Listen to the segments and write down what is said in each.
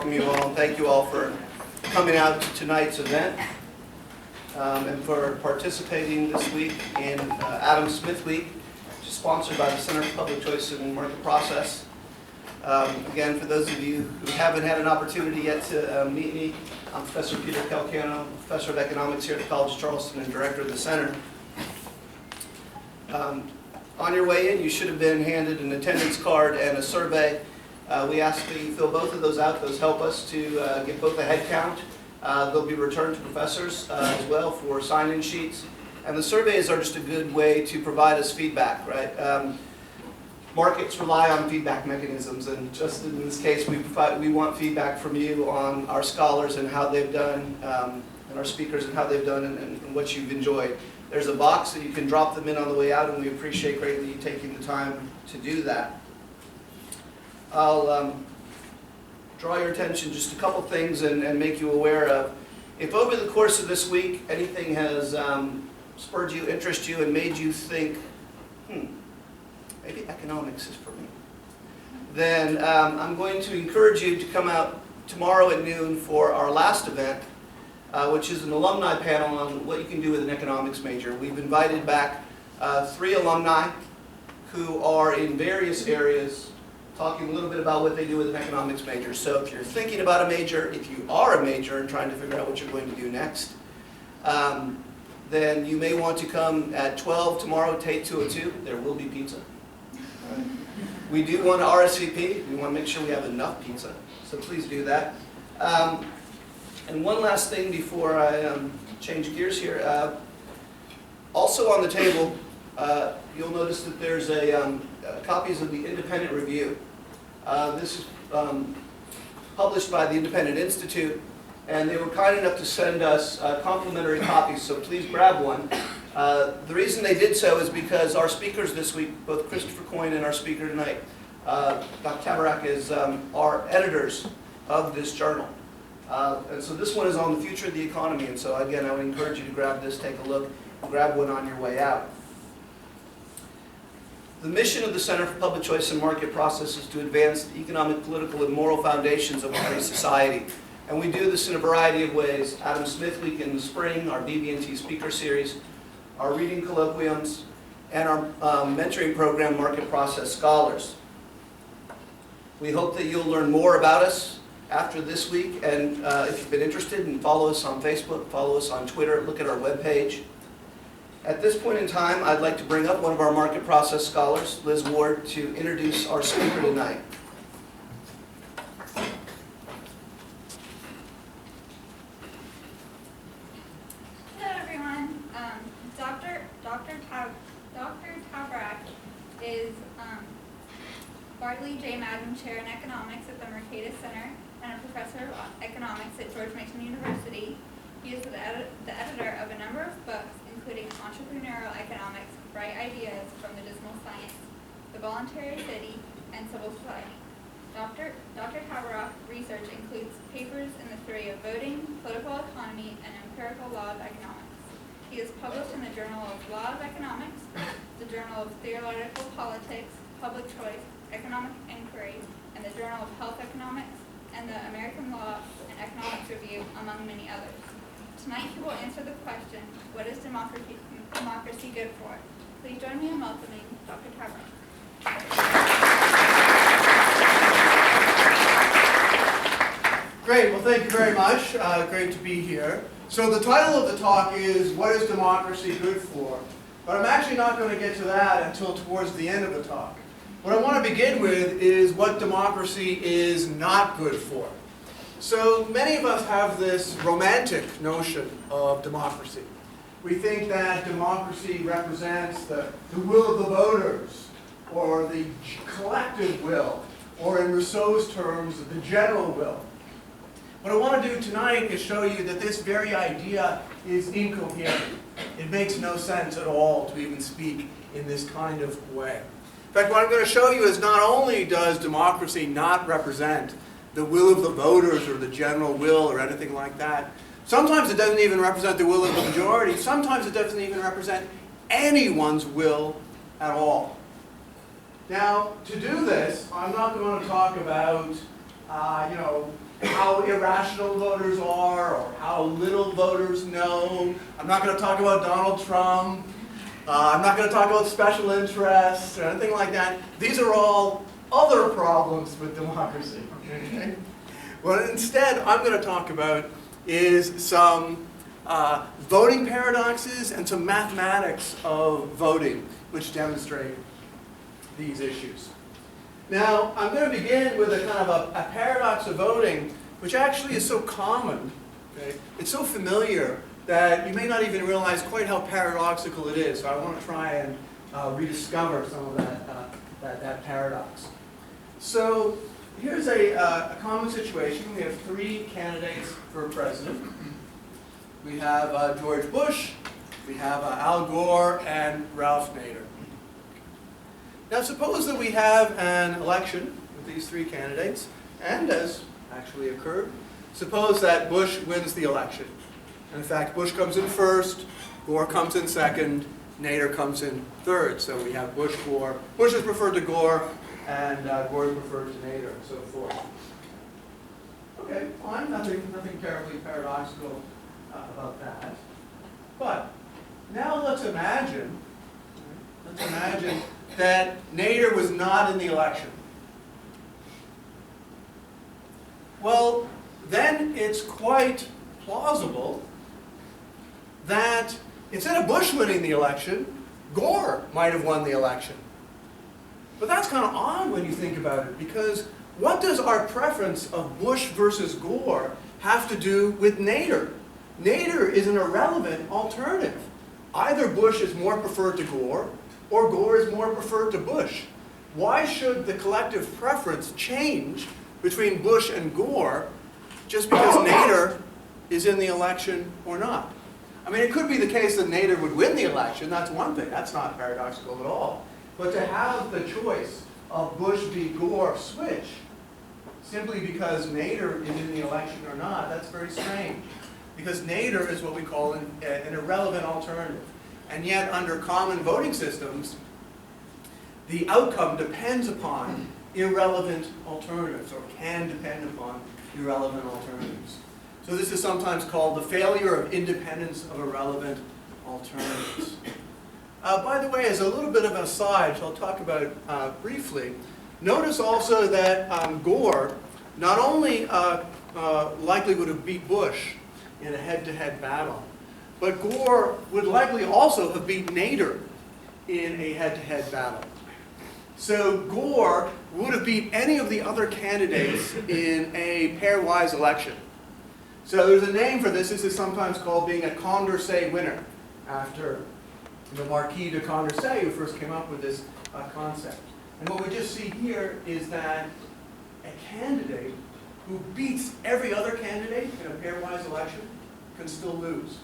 Welcome you all, and thank you all for coming out to tonight's event and for participating this week in Adam Smith Week, which is sponsored by the Center for Public Choice and Market Process. Again, for those of you who haven't had an opportunity yet to meet me, I'm Professor Peter Calcano, Professor of Economics here at the College of Charleston and Director of the Center. On your way in, you should have been handed an attendance card and a survey. We ask that you fill both of those out. Those help us to get both a head count. They'll be returned to professors as well for sign-in sheets. And the surveys are just a good way to provide us feedback, right? Markets rely on feedback mechanisms, and just in this case, we want feedback from you on our scholars and how they've done, and our speakers and how they've done and what you've enjoyed. There's a box that you can drop them in on the way out, and we appreciate greatly you taking the time to do that. I'll draw your attention just a couple things and make you aware of. If over the course of this week anything has spurred you, interested you, and made you think, maybe economics is for me, then I'm going to encourage you to come out tomorrow at noon for our last event, which is an alumni panel on what you can do with an economics major. We've invited back 3 alumni who are in various areas, talking a little bit about what they do with an economics major. So if you're thinking about a major, if you are a major and trying to figure out what you're going to do next, then you may want to come at 12 tomorrow to 8202. There will be pizza. Right. We do want to RSVP. We want to make sure we have enough pizza, so please do that. And one last thing before I change gears here. Also on the table, you'll notice that there's copies of the Independent Review. This is published by the Independent Institute, and they were kind enough to send us complimentary copies, so please grab one. The reason they did so is because our speakers this week, both Christopher Coyne and our speaker tonight, Dr. Tabarrok, are editors of this journal. And so this one is on the future of the economy, and so again, I would encourage you to grab this, take a look, grab one on your way out. The mission of the Center for Public Choice and Market Process is to advance the economic, political, and moral foundations of a free society. And we do this in a variety of ways. Adam Smith Week in the spring, our BB&T speaker series, our reading colloquiums, and our mentoring program, Market Process Scholars. We hope that you'll learn more about us after this week, and if you've been interested, and follow us on Facebook, follow us on Twitter, look at our webpage. At this point in time, I'd like to bring up one of our market process scholars, Liz Ward, to introduce our speaker tonight. Hello, everyone. Dr. Tabarrok is Bartley J. Madden Chair in Economics at the Mercatus Center and a Professor of Economics at George Mason University. He is the editor of a number of books, including Entrepreneurial Economics, Bright Ideas from the Dismal Science, The Voluntary City, and Civil Society. Dr. Tabarrok's research includes papers in the theory of voting, political economy, and empirical law of economics. He is published in the Journal of Law of Economics, the Journal of Theoretical Politics, Public Choice, Economic Inquiry, and the Journal of Health Economics, and the American Law and Economics Review, among many others. Tonight he will answer the question, what is democracy good for? Please join me in welcoming Dr. Tabarrok. Great, well thank you very much. Great to be here. So the title of the talk is, what is democracy good for? But I'm actually not going to get to that until towards the end of the talk. What I want to begin with is what democracy is not good for. So many of us have this romantic notion of democracy. We think that democracy represents the will of the voters, or the collective will, or in Rousseau's terms, the general will. What I want to do tonight is show you that this very idea is incoherent. It makes no sense at all to even speak in this kind of way. In fact, what I'm going to show you is not only does democracy not represent the will of the voters or the general will or anything like that, sometimes it doesn't even represent the will of the majority, sometimes it doesn't even represent anyone's will at all. Now, to do this, I'm not going to talk about how irrational voters are or how little voters know. I'm not going to talk about Donald Trump. I'm not going to talk about special interests or anything like that. These are all other problems with democracy. Okay? What instead I'm going to talk about is some voting paradoxes and some mathematics of voting which demonstrate these issues. Now, I'm going to begin with a kind of a paradox of voting, which actually is so common, okay? It's so familiar that you may not even realize quite how paradoxical it is. So I want to try and rediscover some of that paradox. So here's a common situation. We have three candidates for president. We have George Bush, we have Al Gore, and Ralph Nader. Now suppose that we have an election with these three candidates, and as actually occurred, suppose that Bush wins the election. And in fact, Bush comes in first, Gore comes in second, Nader comes in third. So we have Bush, Gore. Bush is preferred to Gore, and Gore is preferred to Nader, and so forth. Okay, fine, nothing terribly paradoxical about that. But now let's imagine that Nader was not in the election. Well, then it's quite plausible that instead of Bush winning the election, Gore might have won the election. But that's kind of odd when you think about it, because what does our preference of Bush versus Gore have to do with Nader? Nader is an irrelevant alternative. Either Bush is more preferred to Gore, or Gore is more preferred to Bush. Why should the collective preference change between Bush and Gore just because Nader is in the election or not? I mean, it could be the case that Nader would win the election. That's one thing. That's not paradoxical at all. But to have the choice of Bush v. Gore switch simply because Nader is in the election or not, that's very strange. Because Nader is what we call an irrelevant alternative. And yet, under common voting systems, the outcome depends upon irrelevant alternatives, or can depend upon irrelevant alternatives. So this is sometimes called the failure of independence of irrelevant alternatives. By the way, as a little bit of an aside, which I'll talk about briefly, notice also that Gore not only likely would have beat Bush in a head-to-head battle, but Gore would likely also have beaten Nader in a head-to-head battle. So Gore would have beat any of the other candidates in a pairwise election. So there's a name for this. This is sometimes called being a Condorcet winner, after the Marquis de Condorcet, who first came up with this concept. And what we just see here is that a candidate who beats every other candidate in a pairwise election can still lose,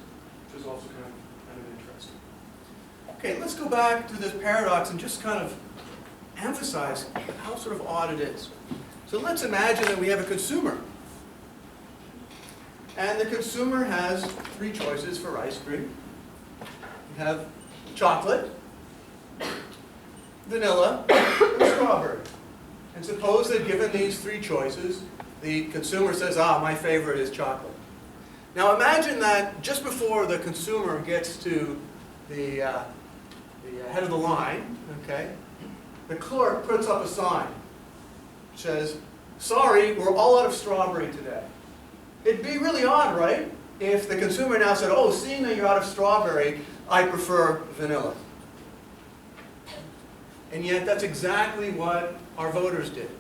which is also kind of interesting. Okay, let's go back to this paradox and just kind of emphasize how sort of odd it is. So let's imagine that we have a consumer. And the consumer has three choices for ice cream. We have chocolate, vanilla, and strawberry. And suppose that given these three choices, the consumer says, my favorite is chocolate. Now imagine that just before the consumer gets to the head of the line, okay, the clerk puts up a sign which says, sorry, we're all out of strawberry today. It'd be really odd, right, if the consumer now said, seeing that you're out of strawberry, I prefer vanilla. And yet that's exactly what our voters did.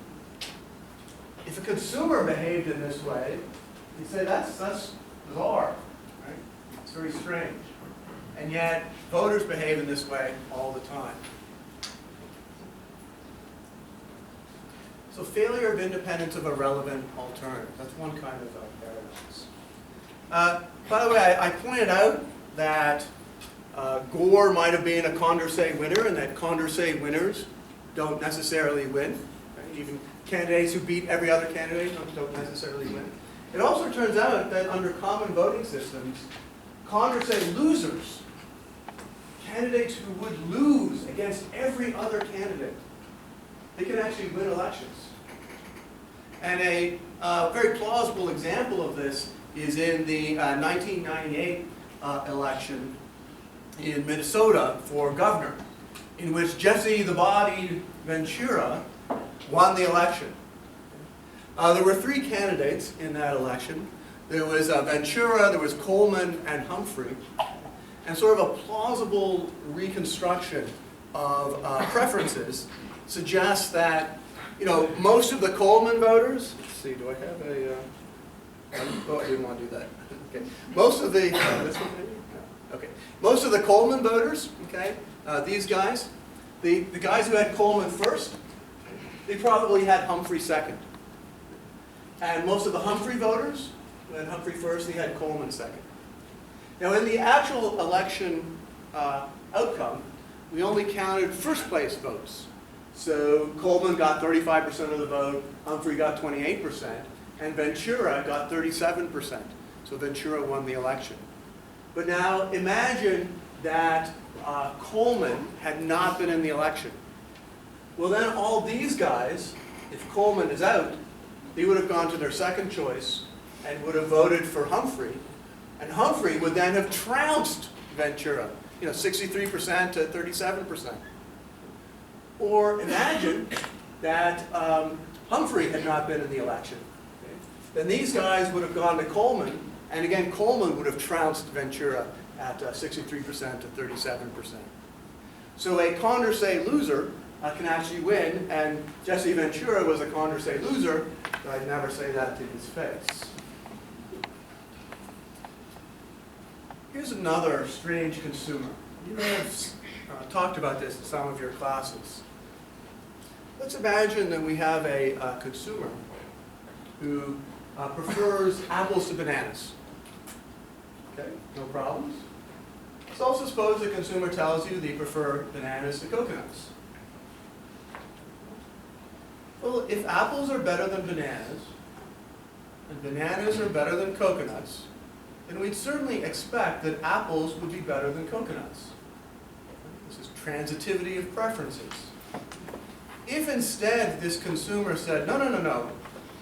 If a consumer behaved in this way, you'd say that's bizarre, right? It's very strange. And yet voters behave in this way all the time. So failure of independence of a relevant alternative. That's one kind of paradox. By the way, I pointed out that Gore might have been a Condorcet winner, and that Condorcet winners don't necessarily win. Right? Even candidates who beat every other candidate don't necessarily win. It also turns out that under common voting systems, Condorcet losers, candidates who would lose against every other candidate, they can actually win elections. And a very plausible example of this is in the 1998 election in Minnesota for governor, in which Jesse the Body Ventura won the election. There were three candidates in that election. There was Ventura, there was Coleman, and Humphrey. And sort of a plausible reconstruction of preferences suggests that, most of the Coleman voters, let's see, do I have a, oh, I didn't want to do that. Okay. Most of the, this one maybe? No. Okay. Most of the Coleman voters, okay, these guys, the guys who had Coleman first, they probably had Humphrey second. And most of the Humphrey voters who had Humphrey first, they had Coleman second. Now in the actual election outcome, we only counted first place votes. So Coleman got 35% of the vote, Humphrey got 28%, and Ventura got 37%. So Ventura won the election. But now imagine that Coleman had not been in the election. Well then all these guys, if Coleman is out, they would have gone to their second choice and would have voted for Humphrey. And Humphrey would then have trounced Ventura, 63% to 37%. Or imagine that Humphrey had not been in the election. Okay? Then these guys would have gone to Coleman, and again Coleman would have trounced Ventura at 63% to 37%. So a Condorcet loser can actually win, and Jesse Ventura was a Condorcet loser, but I'd never say that to his face. Here's another strange consumer. You may have talked about this in some of your classes. Let's imagine that we have a consumer who prefers apples to bananas. Okay, no problems. Let's also suppose the consumer tells you they prefer bananas to coconuts. Well, if apples are better than bananas, and bananas are better than coconuts, then we'd certainly expect that apples would be better than coconuts. This is transitivity of preferences. If instead this consumer said, no,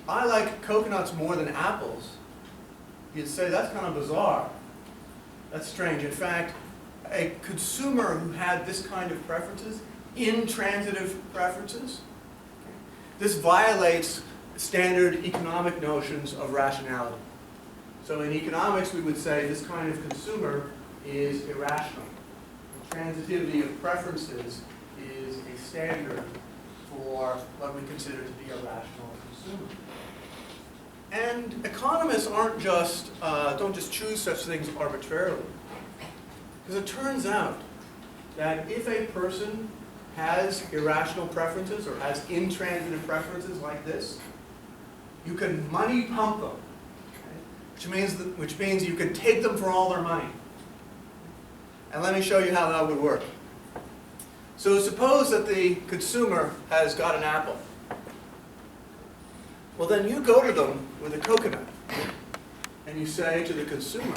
I like coconuts more than apples, you'd say that's kind of bizarre. That's strange. In fact, a consumer who had this kind of preferences, intransitive preferences, this violates standard economic notions of rationality. So in economics, we would say this kind of consumer is irrational. Transitivity of preferences is a standard for what we consider to be a rational consumer. And economists don't just choose such things arbitrarily. Because it turns out that if a person has irrational preferences or has intransitive preferences like this, you can money pump them. Which means you can take them for all their money. And let me show you how that would work. So suppose that the consumer has got an apple. Well, then you go to them with a coconut, and you say to the consumer,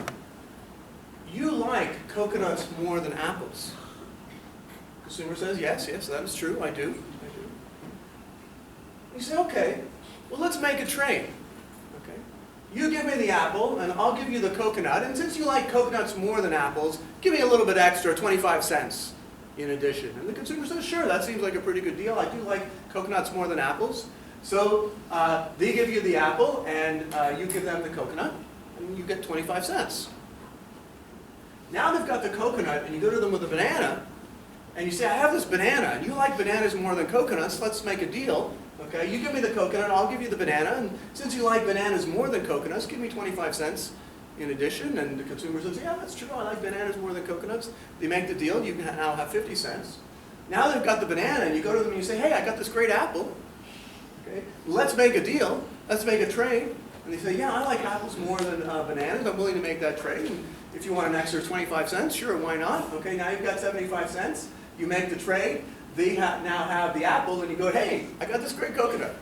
you like coconuts more than apples. The consumer says, yes, that is true, I do. You say, okay, well, let's make a trade. You give me the apple, and I'll give you the coconut. And since you like coconuts more than apples, give me a little bit extra, 25 cents in addition. And the consumer says, sure, that seems like a pretty good deal. I do like coconuts more than apples. So they give you the apple, and you give them the coconut, and you get 25 cents. Now they've got the coconut, and you go to them with a banana, and you say, I have this banana, and you like bananas more than coconuts. Let's make a deal. Okay, you give me the coconut, I'll give you the banana, and since you like bananas more than coconuts, give me 25 cents in addition. And the consumer says, yeah, that's true, I like bananas more than coconuts. They make the deal, you now have 50 cents. Now they've got the banana, and you go to them and you say, hey, I got this great apple. Okay, let's make a deal, let's make a trade. And they say, yeah, I like apples more than bananas, I'm willing to make that trade. And if you want an extra 25 cents, sure, why not? Okay, now you've got 75 cents, you make the trade. They now have the apple, and you go, hey, I got this great coconut.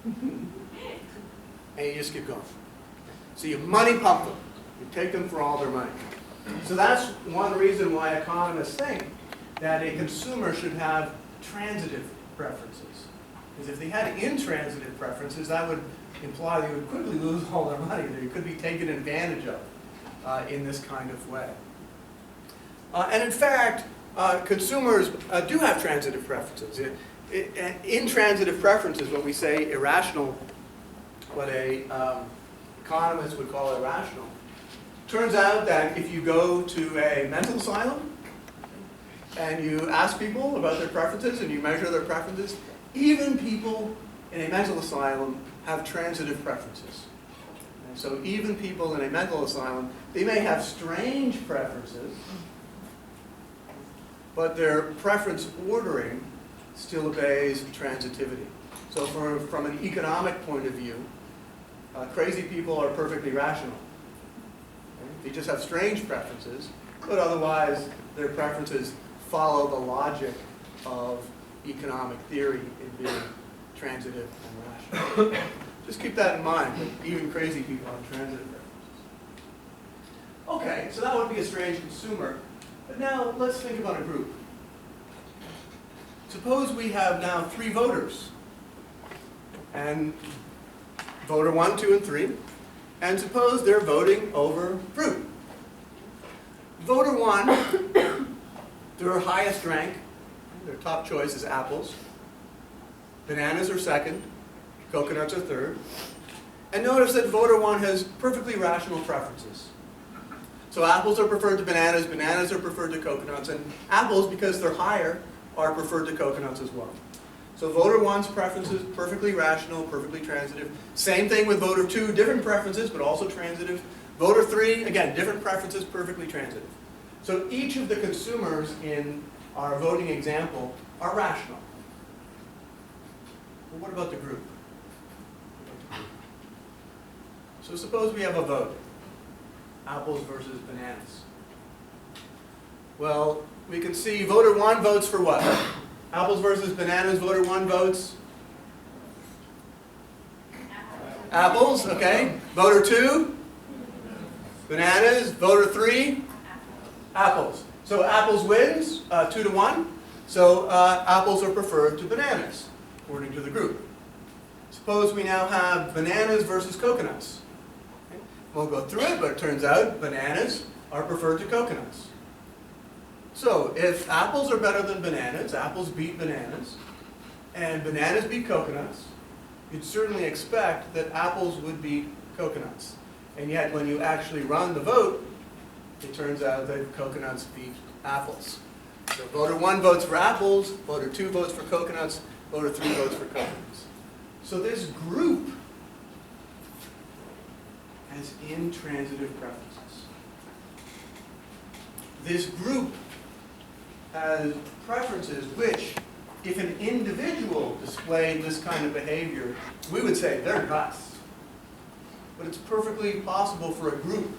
And you just keep going. So you money pump them. You take them for all their money. So that's one reason why economists think that a consumer should have transitive preferences. Because if they had intransitive preferences, that would imply they would quickly lose all their money. They could be taken advantage of in this kind of way. And in fact, consumers do have transitive preferences. Intransitive preferences, what we say irrational, what economists would call irrational. Turns out that if you go to a mental asylum and you ask people about their preferences and you measure their preferences, even people in a mental asylum have transitive preferences. And so even people in a mental asylum, they may have strange preferences, but their preference ordering still obeys transitivity. So from an economic point of view, crazy people are perfectly rational. They just have strange preferences, but otherwise their preferences follow the logic of economic theory in being transitive and rational. Just keep that in mind, that even crazy people have transitive preferences. Okay, so that would be a strange consumer. But now let's think about a group. Suppose we have now 3 voters, and voter 1, 2, and 3, and suppose they're voting over fruit. Voter 1, their highest rank, their top choice is apples. Bananas are second, coconuts are third. And notice that voter 1 has perfectly rational preferences. So apples are preferred to bananas, bananas are preferred to coconuts, and apples, because they're higher, are preferred to coconuts as well. So voter 1's preferences, perfectly rational, perfectly transitive. Same thing with voter 2, different preferences, but also transitive. Voter 3, again, different preferences, perfectly transitive. So each of the consumers in our voting example are rational. Well, what about the group? So suppose we have a vote, apples versus bananas. Well, we can see voter 1 votes for what? Apples versus bananas, voter 1 votes? Apples, okay. Voter 2? Bananas. Voter 3? Apples. So apples wins, 2 to 1. So apples are preferred to bananas, according to the group. Suppose we now have bananas versus coconuts. Okay. We'll go through it, but it turns out bananas are preferred to coconuts. So if apples are better than bananas, apples beat bananas, and bananas beat coconuts, you'd certainly expect that apples would beat coconuts. And yet when you actually run the vote, it turns out that coconuts beat apples. So voter 1 votes for apples, voter 2 votes for coconuts, voter 3 votes for coconuts. So this group has intransitive preferences. This group has preferences which, if an individual displayed this kind of behavior, we would say they're nuts. But it's perfectly possible for a group,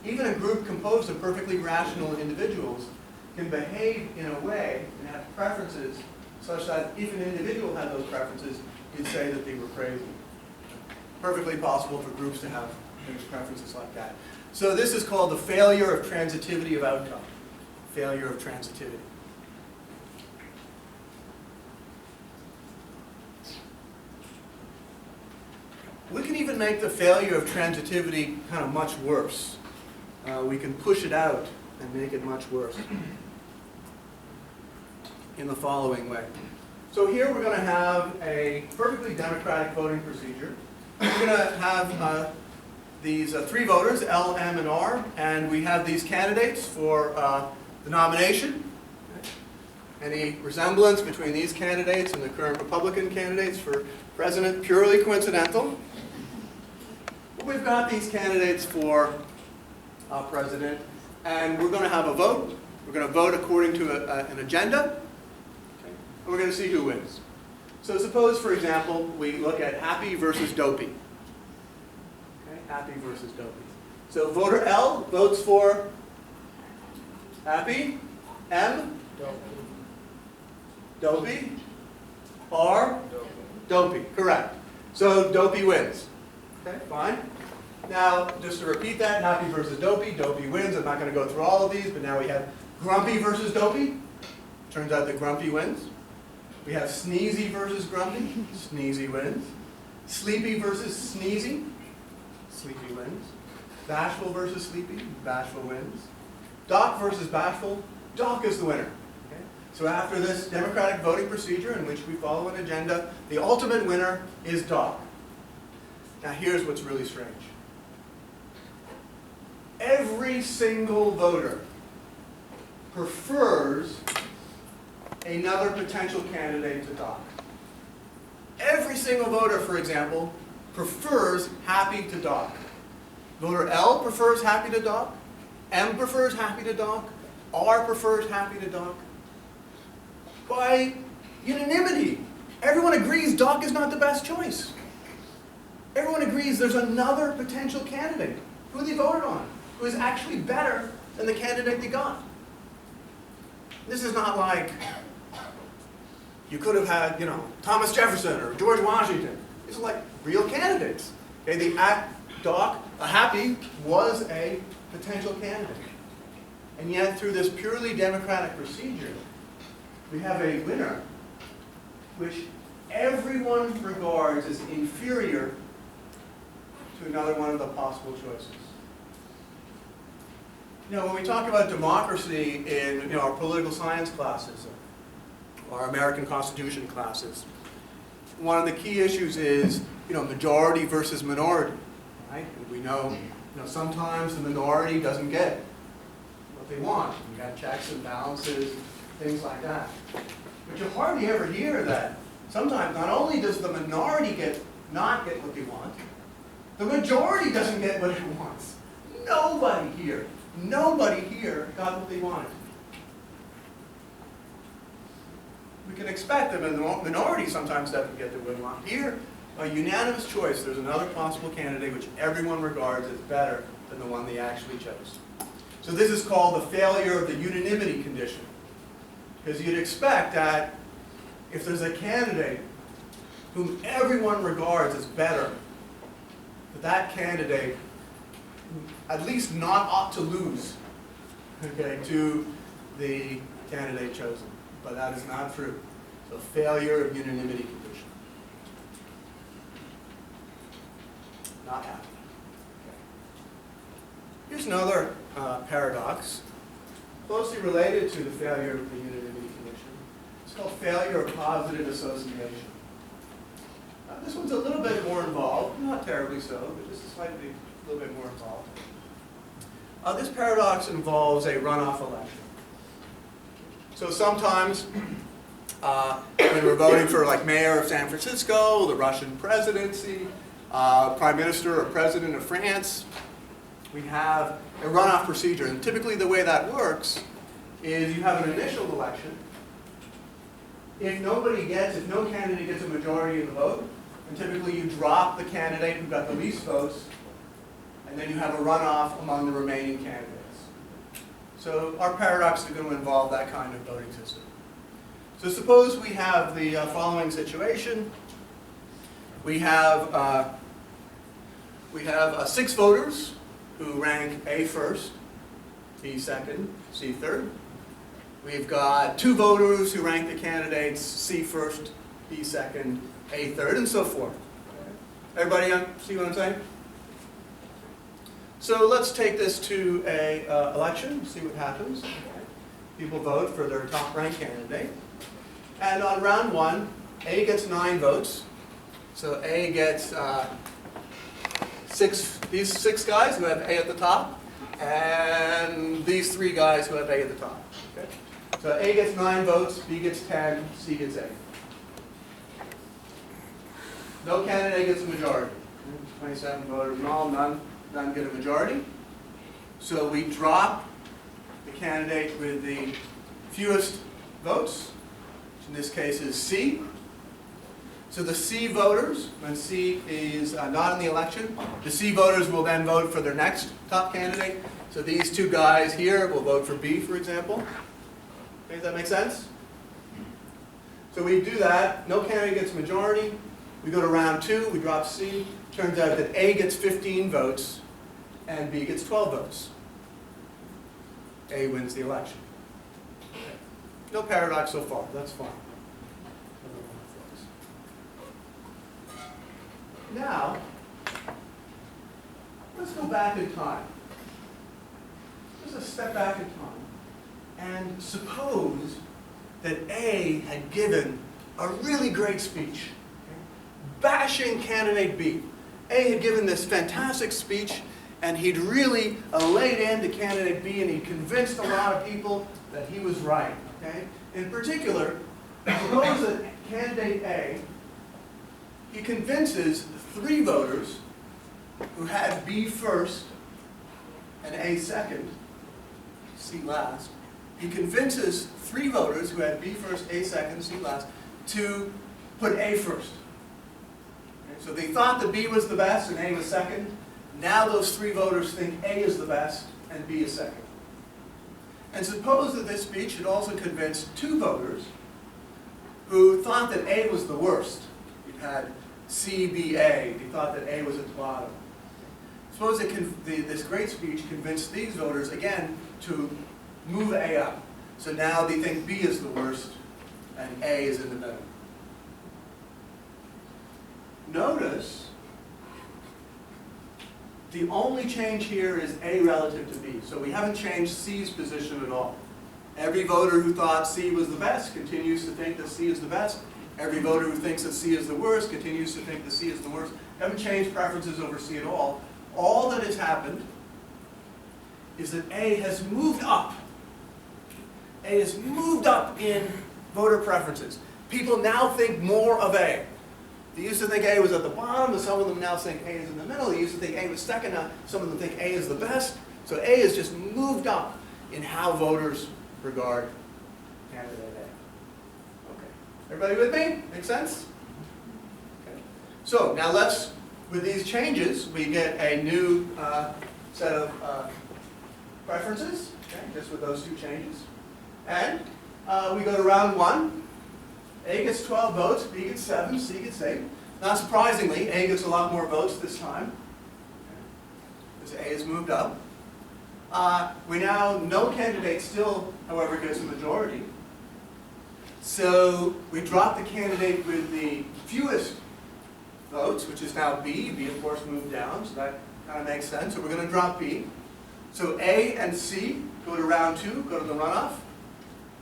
even a group composed of perfectly rational individuals, can behave in a way and have preferences such that if an individual had those preferences, you'd say that they were crazy. Perfectly possible for groups to have preferences like that. So this is called the failure of transitivity of outcome. Failure of transitivity. We can even make the failure of transitivity kind of much worse. We can push it out and make it much worse in the following way. So here we're going to have a perfectly democratic voting procedure. We're going to have these 3 voters, L, M, and R, and we have these candidates for the nomination. Any resemblance between these candidates and the current Republican candidates for president, purely coincidental. But we've got these candidates for president, and we're going to have a vote. We're going to vote according to an agenda, and we're going to see who wins. So suppose, for example, we look at happy versus dopey. Okay, happy versus dopey. So voter L votes for happy. M? Dopey. R? Dopey, correct. So dopey wins. Okay, fine. Now, just to repeat that, happy versus dopey, dopey wins. I'm not going to go through all of these, but now we have grumpy versus dopey. Turns out that grumpy wins. We have sneezy versus grumpy. Sneezy wins. Sleepy versus sneezy. Sleepy wins. Bashful versus sleepy. Bashful wins. Doc versus bashful. Doc is the winner. Okay? So after this democratic voting procedure in which we follow an agenda, the ultimate winner is Doc. Now here's what's really strange. Every single voter prefers another potential candidate to Doc. Every single voter, for example, prefers Happy to Doc. Voter L prefers Happy to Doc. M prefers Happy to Doc. R prefers Happy to Doc. By unanimity, everyone agrees Doc is not the best choice. Everyone agrees there's another potential candidate who they voted on, who is actually better than the candidate they got. This is not like you could have had, Thomas Jefferson or George Washington. These are like real candidates. Okay, Happy was a potential candidate. And yet, through this purely democratic procedure, we have a winner which everyone regards as inferior to another one of the possible choices. When we talk about democracy in our political science classes, or our American Constitution classes, one of the key issues is majority versus minority. Right? And we know sometimes the minority doesn't get what they want. You have checks and balances, things like that. But you hardly ever hear that sometimes not only does the minority not get what they want, the majority doesn't get what it wants. Nobody here got what they wanted. We can expect that the minority sometimes doesn't get what they want. Here, a unanimous choice, there's another possible candidate which everyone regards as better than the one they actually chose. So this is called the failure of the unanimity condition. Because you'd expect that if there's a candidate whom everyone regards as better, that candidate at least not ought to lose, to the candidate chosen. But that is not true. So failure of unanimity condition. Not happening. Here's another paradox, closely related to the failure of the unanimity condition. It's called failure of positive association. This one's a little bit more involved, not terribly so, but just a little bit more involved. This paradox involves a runoff election. So sometimes when we're voting for mayor of San Francisco, the Russian presidency, prime minister or president of France, we have a runoff procedure. And typically the way that works is you have an initial election. If no candidate gets a majority of the vote, and typically you drop the candidate who got the least votes, and then you have a runoff among the remaining candidates. So our paradox is going to involve that kind of voting system. So suppose we have the following situation. We have 6 voters who rank A first, B second, C third. We've got 2 voters who rank the candidates C first, B second, A third, and so forth. Everybody see what I'm saying? So let's take this to a election, see what happens. People vote for their top ranked candidate. And on round 1, A gets 9 votes. So A gets these 6 guys who have A at the top, and these 3 guys who have A at the top. Okay? So A gets 9 votes, B gets 10, C gets 8. No candidate gets a majority. 27 voters in all, none get a majority. So we drop the candidate with the fewest votes, which in this case is C. So the C voters, when C is not in the election, the C voters will then vote for their next top candidate. So these 2 guys here will vote for B, for example. Okay, does that make sense? So we do that. No candidate gets a majority. We go to round 2. We drop C. Turns out that A gets 15 votes and B gets 12 votes. A wins the election. Okay. No paradox so far. That's fine. Now, let's go back in time. Just a step back in time. And suppose that A had given a really great speech, bashing candidate B. A had given this fantastic speech, and he'd really laid into candidate B, and he convinced a lot of people that he was right. Okay? In particular, suppose that candidate A, he convinces 3 voters who had B first and A second, C last. He convinces 3 voters who had B first, A second, C last, to put A first. Okay? So they thought that B was the best and A was second. Now those 3 voters think A is the best and B is second. And suppose that this speech had also convinced 2 voters who thought that A was the worst. You had C, B, A. They thought that A was at the bottom. Suppose that this great speech convinced these voters, again, to move A up. So now they think B is the worst and A is in the middle. Notice the only change here is A relative to B. So we haven't changed C's position at all. Every voter who thought C was the best continues to think that C is the best. Every voter who thinks that C is the worst continues to think that C is the worst. Haven't changed preferences over C at all. All that has happened is that A has moved up. A has moved up in voter preferences. People now think more of A. They used to think A was at the bottom, and some of them now think A is in the middle. They used to think A was second, now some of them think A is the best. So A has just moved up in how voters regard candidate A. Okay. Everybody with me? Make sense? Okay. So now let's, with these changes, we get a new set of preferences, okay, just with those 2 changes. And we go to round 1. A gets 12 votes, B gets 7, C gets 8. Not surprisingly, A gets a lot more votes this time, because A has moved up. We now, no candidate still, however, gets a majority. So we drop the candidate with the fewest votes, which is now B. B, of course, moved down, so that kind of makes sense. So we're going to drop B. So A and C go to round 2, go to the runoff.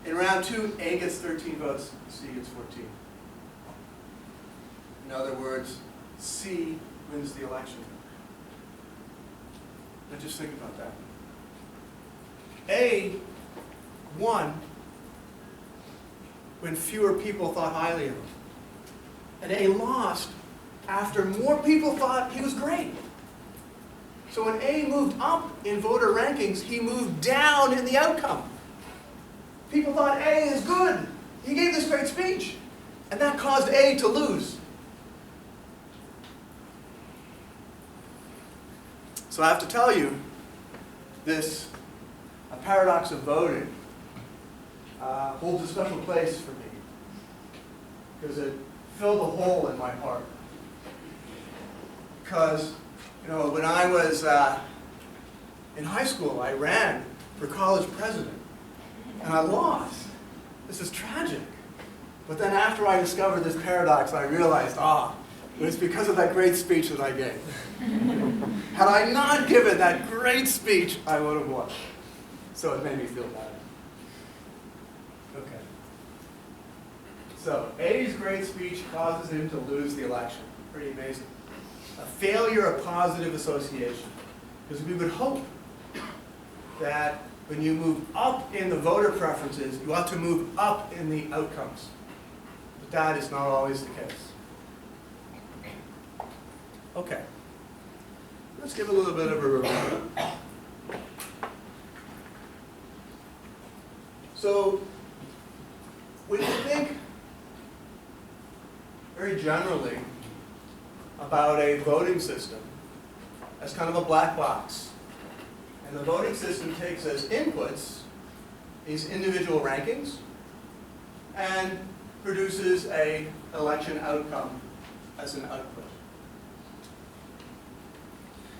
In round 2, A gets 13 votes, C gets 14. In other words, C wins the election. Now just think about that. A won when fewer people thought highly of him. And A lost after more people thought he was great. So when A moved up in voter rankings, he moved down in the outcome. People thought A is good. He gave this great speech. And that caused A to lose. So I have to tell you, this paradox of voting holds a special place for me. Because it filled a hole in my heart. Because, you know, when I was in high school, I ran for college president. And I lost. This is tragic. But then after I discovered this paradox, I realized, it was because of that great speech that I gave. Had I not given that great speech, I would have won. So it made me feel bad. Okay. So A's great speech causes him to lose the election. Pretty amazing. A failure of positive association. Because we would hope that when you move up in the voter preferences, you ought to move up in the outcomes. But that is not always the case. Okay. Let's give a little bit of a review. So, when you think very generally about a voting system as kind of a black box, and the voting system takes as inputs these individual rankings and produces an election outcome as an output.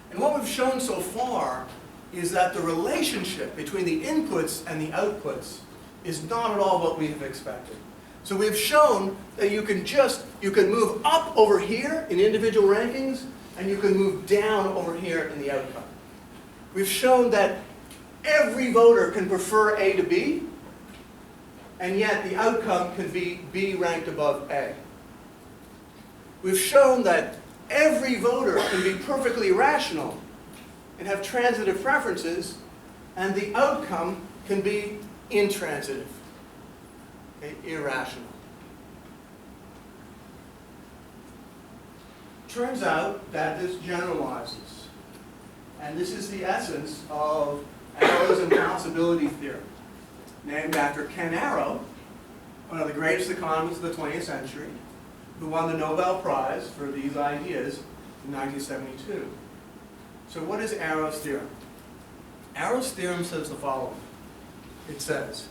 And what we've shown so far is that the relationship between the inputs and the outputs is not at all what we have expected. So we've shown that you can move up over here in individual rankings, and you can move down over here in the outcome. We've shown that every voter can prefer A to B, and yet the outcome can be B ranked above A. We've shown that every voter can be perfectly rational and have transitive preferences, and the outcome can be intransitive, okay, irrational. Turns out that this generalizes, and this is the essence of Arrow's impossibility theorem, named after Ken Arrow, one of the greatest economists of the 20th century, who won the Nobel Prize for these ideas in 1972. So what is Arrow's theorem? Arrow's theorem says the following. It says,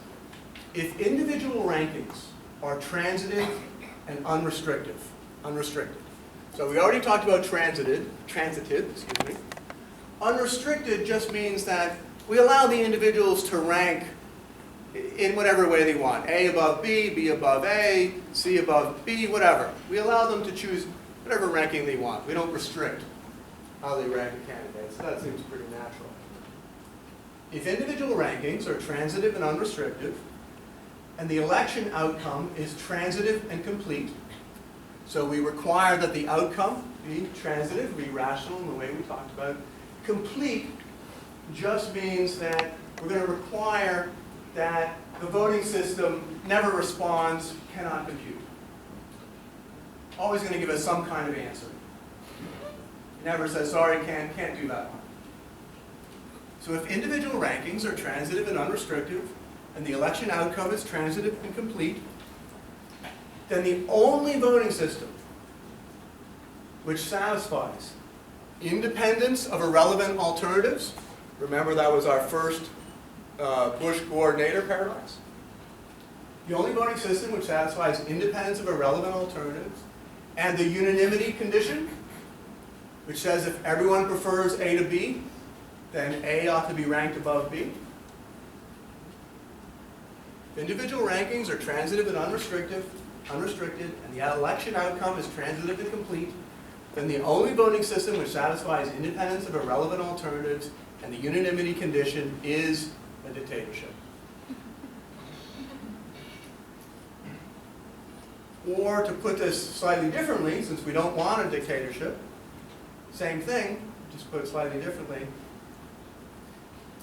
if individual rankings are transitive and unrestricted. So we already talked about transitive, excuse me. Unrestricted just means that we allow the individuals to rank in whatever way they want. A above B, B above A, C above B, whatever. We allow them to choose whatever ranking they want. We don't restrict how they rank a candidate. So that seems pretty natural. If individual rankings are transitive and unrestricted, and the election outcome is transitive and complete, so we require that the outcome be transitive, be rational in the way we talked about. Complete just means that we're going to require that the voting system never responds, cannot compute. Always going to give us some kind of answer. Never says, sorry, can't do that one. So if individual rankings are transitive and unrestricted, and the election outcome is transitive and complete, then the only voting system which satisfies independence of irrelevant alternatives, remember that was our first Bush-Gore-Nader paradox, the only voting system which satisfies independence of irrelevant alternatives, and the unanimity condition, which says if everyone prefers A to B, then A ought to be ranked above B. If individual rankings are transitive and unrestricted, and the election outcome is transitive and complete, then the only voting system which satisfies independence of irrelevant alternatives and the unanimity condition is a dictatorship. Or to put this slightly differently, since we don't want a dictatorship, same thing, just put it slightly differently,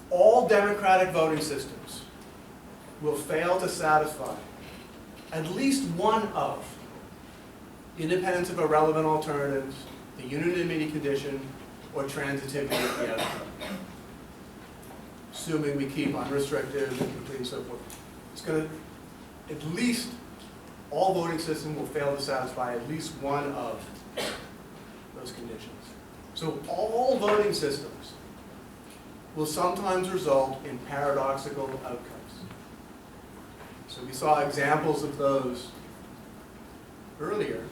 all democratic voting systems will fail to satisfy at least one of independence of irrelevant alternatives, the unanimity condition, or transitivity of the outcome. Assuming we keep unrestricted and complete and so forth. It's going to, at least, all voting systems will fail to satisfy at least one of those conditions. So all voting systems will sometimes result in paradoxical outcomes. So we saw examples of those earlier.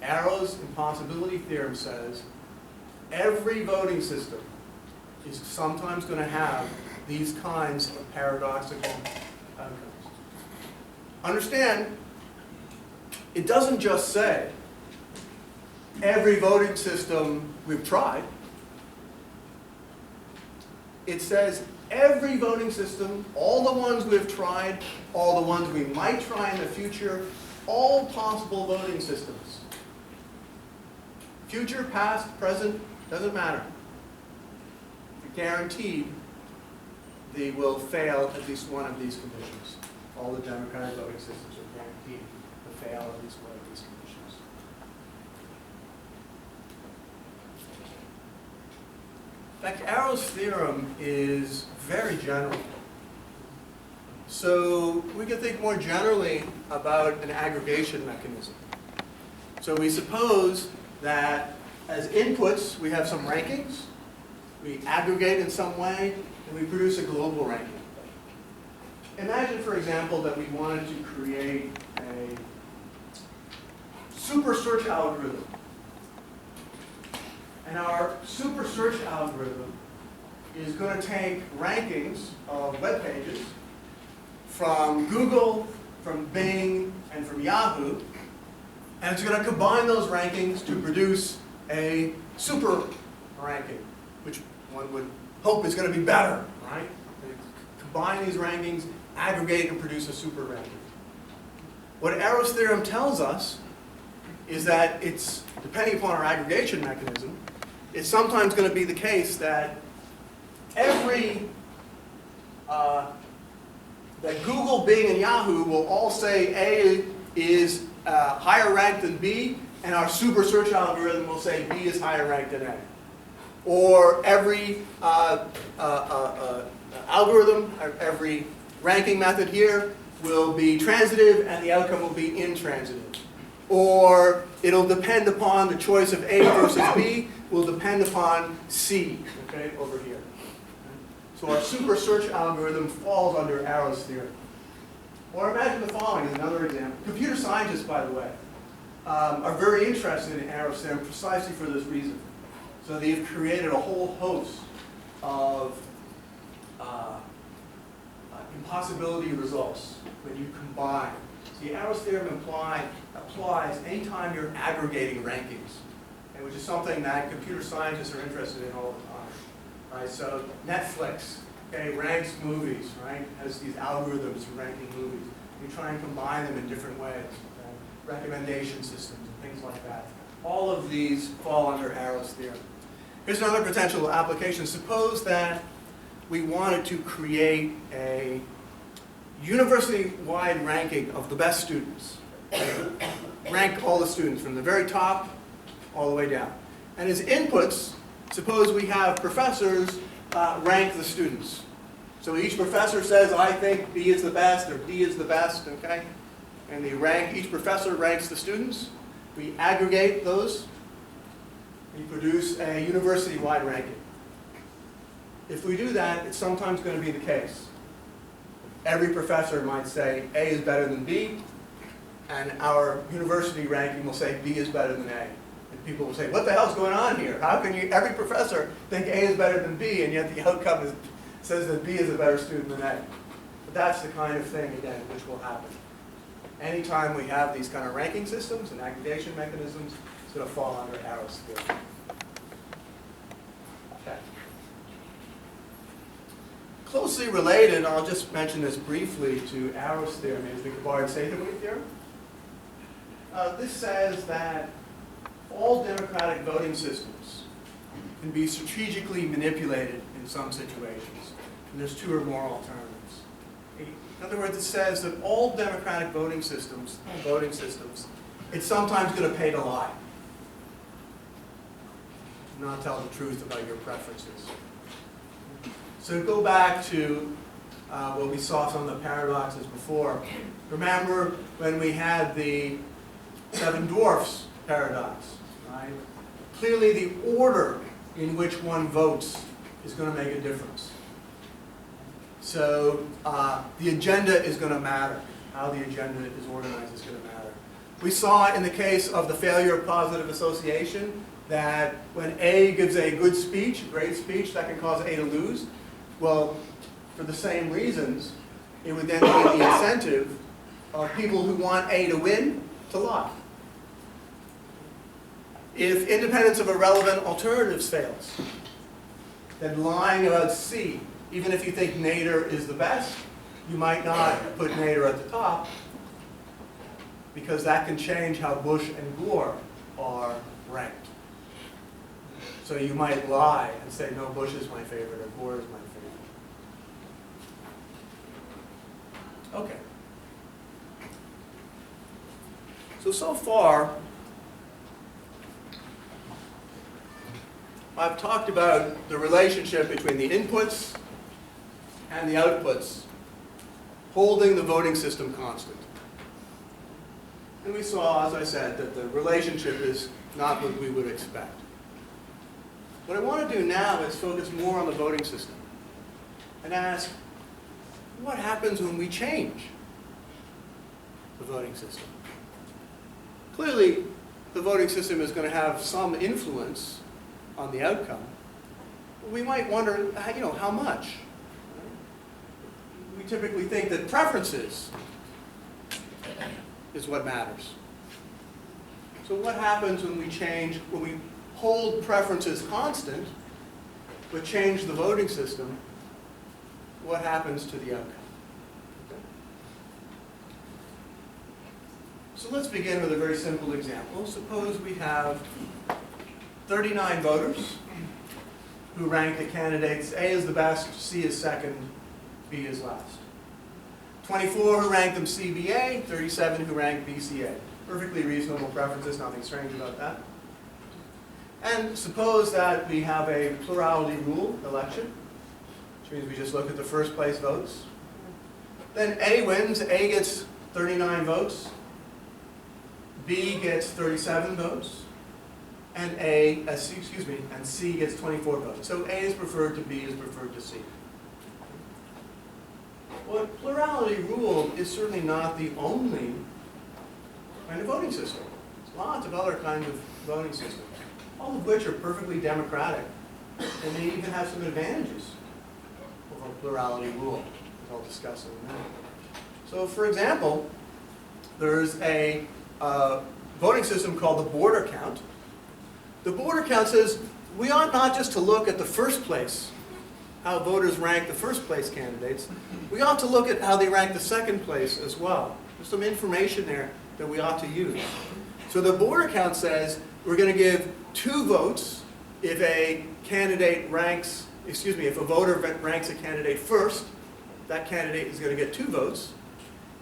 Arrow's impossibility theorem says every voting system is sometimes going to have these kinds of paradoxical outcomes. Understand, it doesn't just say every voting system we've tried. It says every voting system, all the ones we've tried, all the ones we might try in the future, all possible voting systems. Future, past, present, doesn't matter. Guaranteed they will fail at least one of these conditions. All the democratic voting systems are guaranteed to fail at least one of these conditions. In fact, Arrow's theorem is very general. So we can think more generally about an aggregation mechanism. So we suppose that as inputs we have some rankings, we aggregate in some way, and we produce a global ranking. Imagine, for example, that we wanted to create a super search algorithm. And our super search algorithm is going to take rankings of web pages from Google, from Bing, and from Yahoo, and it's going to combine those rankings to produce a super ranking, which one would hope is going to be better, right? They combine these rankings, aggregate, and produce a super ranking. What Arrow's theorem tells us is that it's, depending upon our aggregation mechanism, it's sometimes going to be the case that that Google, Bing, and Yahoo will all say A is higher ranked than B, and our super search algorithm will say B is higher ranked than A. Or every algorithm, every ranking method here will be transitive, and the outcome will be intransitive. Or it'll depend upon the choice of A versus B, will depend upon C, okay, over here. So our super search algorithm falls under Arrow's theorem. Or imagine the following as another example. Computer scientists, by the way, are very interested in Arrow's theorem precisely for this reason. So they've created a whole host of impossibility results when you combine. See, Arrow's theorem applies anytime you're aggregating rankings, and which is something that computer scientists are interested in all the time. Right, so Netflix, okay, ranks movies, right? Has these algorithms for ranking movies. We try and combine them in different ways. Okay? Recommendation systems and things like that. All of these fall under Arrow's theorem. Here's another potential application. Suppose that we wanted to create a university-wide ranking of the best students. Rank all the students from the very top all the way down. And as inputs, suppose we have professors rank the students. So each professor says, I think B is the best, or D is the best, okay? And each professor ranks the students. We aggregate those. We produce a university-wide ranking. If we do that, it's sometimes going to be the case. Every professor might say A is better than B, and our university ranking will say B is better than A. And people will say, what the hell's going on here? How can every professor think A is better than B, and yet the outcome says that B is a better student than A? But that's the kind of thing, again, which will happen. Anytime we have these kind of ranking systems and aggregation mechanisms, it's going to fall under Arrow's theorem. Okay. Closely related, I'll just mention this briefly, to Arrow's theorem is the Tabarrok-Sathaway theorem. This says that all democratic voting systems can be strategically manipulated in some situations. And there's two or more alternatives. In other words, it says that all democratic voting systems, it's sometimes going to pay to lie. Not tell the truth about your preferences. So go back to what we saw some of the paradoxes before. Remember when we had the seven dwarfs paradox, right? Clearly the order in which one votes is going to make a difference. So the agenda is going to matter. How the agenda is organized is going to matter. We saw in the case of the failure of positive association that when A gives a good speech, a great speech, that can cause A to lose. Well, for the same reasons, it would then be the incentive of people who want A to win to lie. If independence of irrelevant alternatives fails, then lying about C, even if you think Nader is the best, you might not put Nader at the top, because that can change how Bush and Gore are ranked. So you might lie and say, no, Bush is my favorite, or Gore is my favorite. Okay. So far, I've talked about the relationship between the inputs and the outputs, holding the voting system constant. And we saw, as I said, that the relationship is not what we would expect. What I want to do now is focus more on the voting system and ask, what happens when we change the voting system? Clearly, the voting system is going to have some influence on the outcome. We might wonder, how much? We typically think that preferences is what matters. So what happens when we hold preferences constant, but change the voting system? What happens to the outcome? Okay. So let's begin with a very simple example. Suppose we have 39 voters who rank the candidates A is the best, C is second, B is last. 24 who rank them CBA, 37 who rank BCA. Perfectly reasonable preferences, nothing strange about that. And suppose that we have a plurality rule election, which means we just look at the first place votes. Then A wins, A gets 39 votes, B gets 37 votes, and C gets 24 votes. So A is preferred to B is preferred to C. Well, plurality rule is certainly not the only kind of voting system. There's lots of other kinds of voting systems, all of which are perfectly democratic, and they even have some advantages over plurality rule, as I'll discuss in a minute. So, for example, there's a voting system called the border count. The border count says we ought not just to look at the first place, how voters rank the first place candidates. We ought to look at how they rank the second place as well. There's some information there that we ought to use. So the border count says we're going to give 2 votes if a voter ranks a candidate first, that candidate is going to get 2 votes.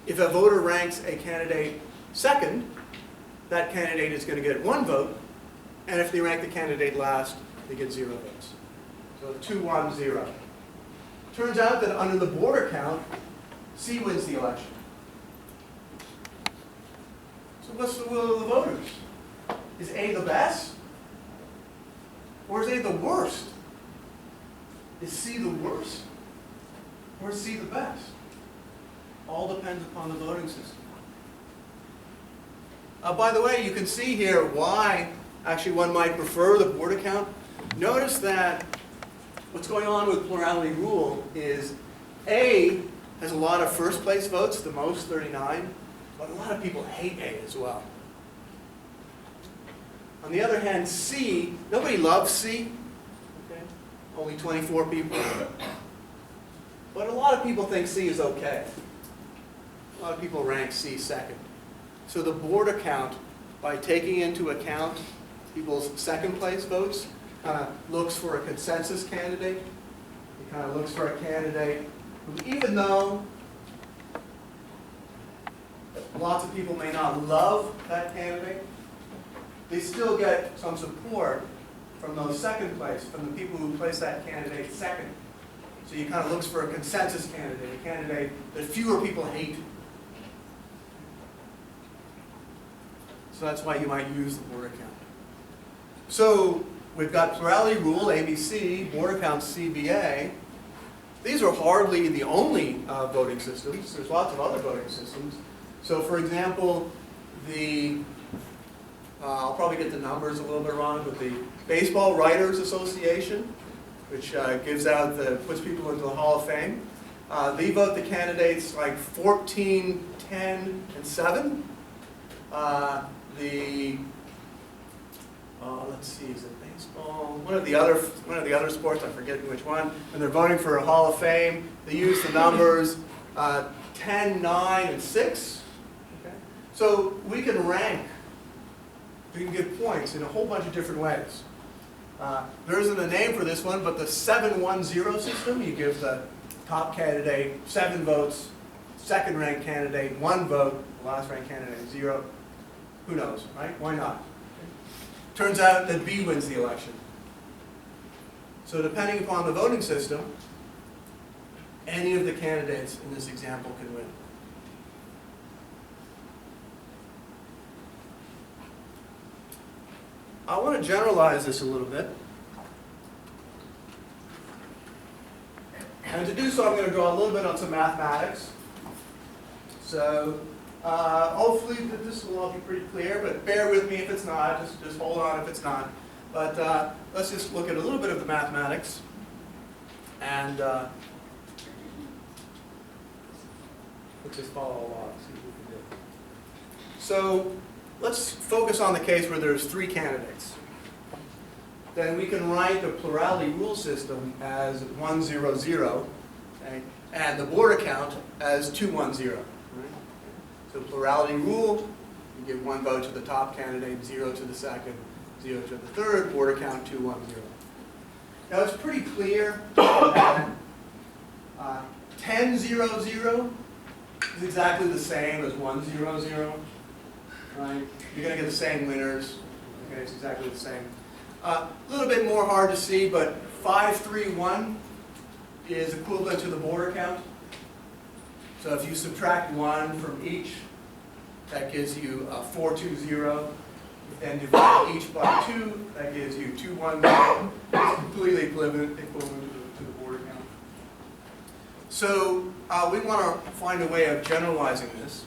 If a voter ranks a candidate second, that candidate is going to get 1 vote. And if they rank the candidate last, they get 0 votes. So 2, 1, 0. Turns out that under the border count, C wins the election. So what's the will of the voters? Is A the best? Or is A the worst? Is C the worst? Or is C the best? All depends upon the voting system. By the way, you can see here why actually one might prefer the border count. Notice that what's going on with plurality rule is A has a lot of first place votes, the most, 39, but a lot of people hate A as well. On the other hand, C, nobody loves C, okay? Only 24 people. But a lot of people think C is okay. A lot of people rank C second. So the border count, by taking into account people's second place votes, kind of looks for a consensus candidate. It kind of looks for a candidate who, even though lots of people may not love that candidate, they still get some support from those second place, from the people who place that candidate second. So you kind of looks for a consensus candidate, a candidate that fewer people hate. So that's why you might use the border count. So we've got plurality rule, ABC, border count, CBA. These are hardly the only voting systems. There's lots of other voting systems. So for example, I'll probably get the numbers a little bit wrong, but the Baseball Writers Association, which puts people into the Hall of Fame, they vote the candidates like 14, 10, and 7. Let's see, is it baseball? One of the other sports, I'm forgetting which one. When they're voting for a Hall of Fame, they use the numbers 10, 9, and 6. Okay? So we can rank. We can give points in a whole bunch of different ways. There isn't a name for this one, but the 7-1-0 system, you give the top candidate 7 votes, second ranked candidate 1 vote, the last ranked candidate 0. Who knows, right? Why not? Turns out that B wins the election. So depending upon the voting system, any of the candidates in this example can win. I want to generalize this a little bit. And to do so, I'm going to draw a little bit on some mathematics. So hopefully this will all be pretty clear, but bear with me if it's not. Just hold on if it's not. But let's just look at a little bit of the mathematics. And let's just follow along, see what we can do. So let's focus on the case where there's 3 candidates. Then we can write the plurality rule system as 1, 0, 0, okay, and the border count as 2, 1, 0. Right? So plurality rule, you give 1 vote to the top candidate, 0 to the second, 0 to the third, border count 2, 1, 0. Now it's pretty clear that 10, 0, 0 is exactly the same as 1, 0, 0. Right? You're going to get the same winners. Okay, it's exactly the same. A little bit more hard to see, but 5, 3, 1 is equivalent to the border count. So if you subtract 1 from each, that gives you 4, 2, 0. Then divide each by 2, that gives you 2, 1, 0. It's completely equivalent to the border count. So we want to find a way of generalizing this.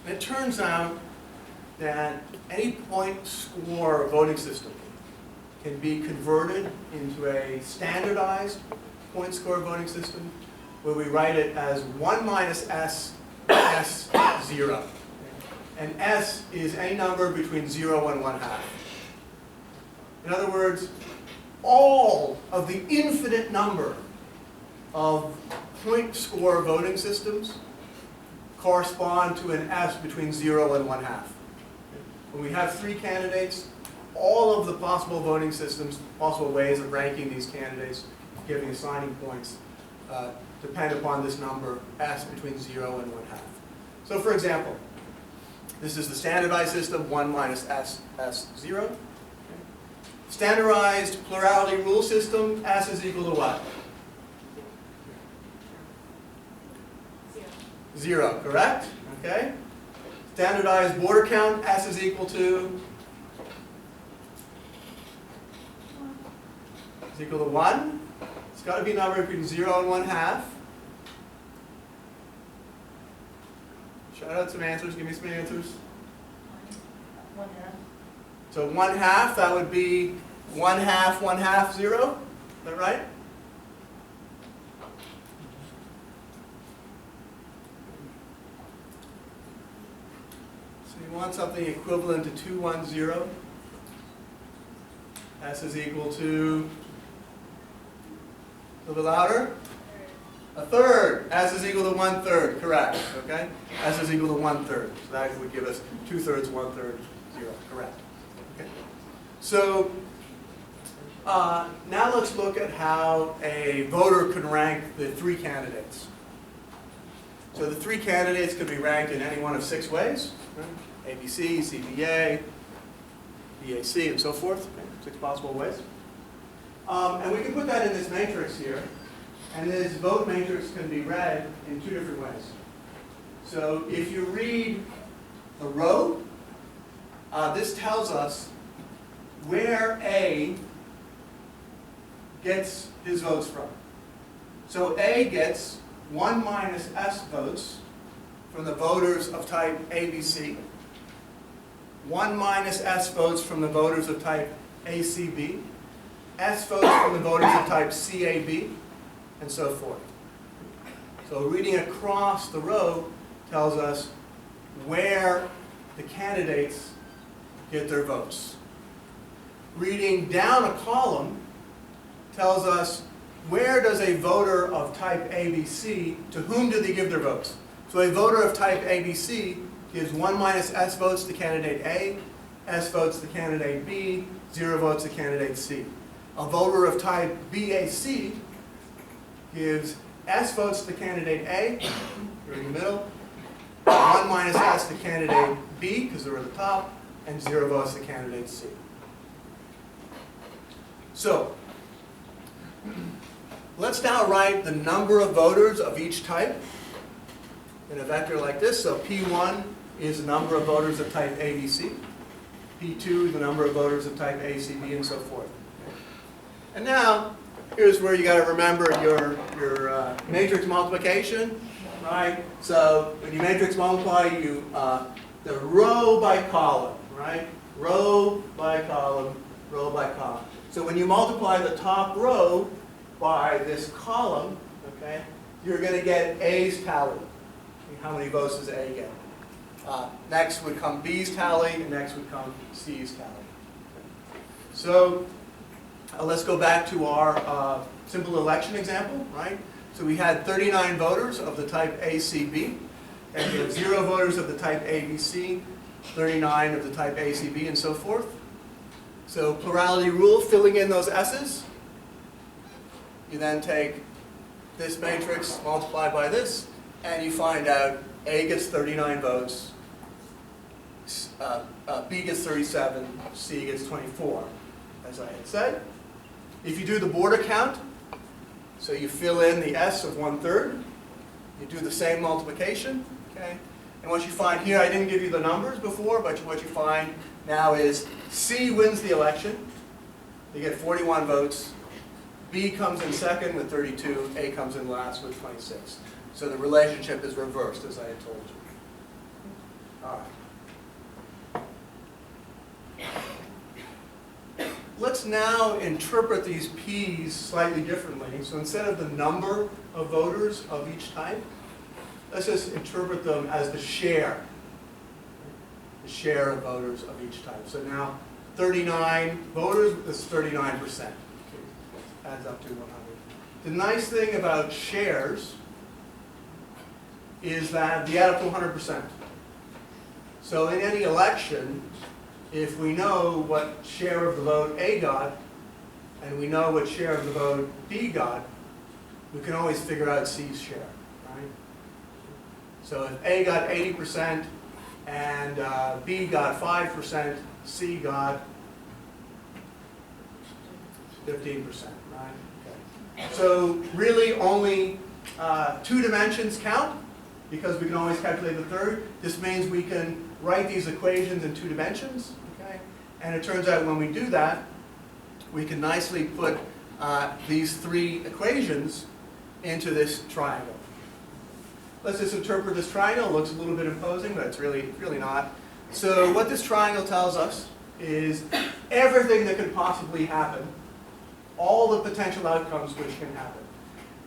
And it turns out that any point score voting system can be converted into a standardized point score voting system where we write it as 1 minus S, S, 0. And S is any number between 0 and 1/2. In other words, all of the infinite number of point score voting systems correspond to an S between 0 and 1/2. When we have 3 candidates, all of the possible voting systems, possible ways of ranking these candidates, giving assigning points, depend upon this number, S between 0 and 1/2. So for example, this is the standardized system, 1 minus S, S, 0. Standardized plurality rule system, S is equal to what? 0, correct? Okay. Standardized border count, S is equal to? Is equal to 1. It's got to be a number between 0 and 1/2. Shout out some answers. Give me some answers. 1/2. So 1/2, that would be 1/2, 1/2, 0. Is that right? So you want something equivalent to 2, 1, 0. S is equal to, a little bit louder. A third. S is equal to 1/3. Correct. Okay. S is equal to 1/3. So that would give us 2/3, 1/3, 0. Correct. Okay. So now let's look at how a voter can rank the 3 candidates. So the 3 candidates could be ranked in any one of 6 ways. Right? ABC, CBA, BAC, and so forth. Okay. 6 possible ways. And we can put that in this matrix here. And this vote matrix can be read in 2 different ways. So if you read the row, this tells us where A gets his votes from. So A gets 1 minus S votes from the voters of type ABC, 1 minus S votes from the voters of type ACB, S votes from the voters of type CAB, and so forth. So reading across the row tells us where the candidates get their votes. Reading down a column tells us where does a voter of type ABC, to whom do they give their votes? So a voter of type ABC gives 1 minus S votes to candidate A, S votes to candidate B, 0 votes to candidate C. A voter of type BAC gives S votes to candidate A, you're in the middle, 1 minus S to candidate B, because they're at the top, and 0 votes to candidate C. So, let's now write the number of voters of each type in a vector like this. So P1 is the number of voters of type ABC, P2 is the number of voters of type ACB, and so forth. And now, here's where you got to remember your matrix multiplication, right? So when you matrix multiply, you the row by column, right? Row by column, row by column. So when you multiply the top row by this column, okay, you're going to get A's tally. How many votes does A get? Next would come B's tally, and next would come C's tally. So let's go back to our simple election example, right? So we had 39 voters of the type ACB, and we have 0 voters of the type ABC, 39 of the type ACB, and so forth. So plurality rule, filling in those S's. You then take this matrix, multiply by this, and you find out A gets 39 votes, B gets 37, C gets 24, as I had said. If you do the border count, so you fill in the S of 1/3, you do the same multiplication, okay? And what you find here, I didn't give you the numbers before, but what you find now is C wins the election. They get 41 votes. B comes in second with 32, A comes in last with 26. So the relationship is reversed, as I had told you. All right. Let's now interpret these P's slightly differently. So instead of the number of voters of each type, let's just interpret them as the share of voters of each type. So now 39 voters is 39%. Adds up to 100. The nice thing about shares is that they add up to 100%. So in any election, if we know what share of the vote A got, and we know what share of the vote B got, we can always figure out C's share, right? So if A got 80% and B got 5%, C got 15%, right? Okay. So really only 2 dimensions count, because we can always calculate the third. This means we can write these equations in 2 dimensions, okay? And it turns out when we do that, we can nicely put these 3 equations into this triangle. Let's just interpret this triangle. It looks a little bit imposing, but it's really not. So what this triangle tells us is everything that could possibly happen, all the potential outcomes which can happen.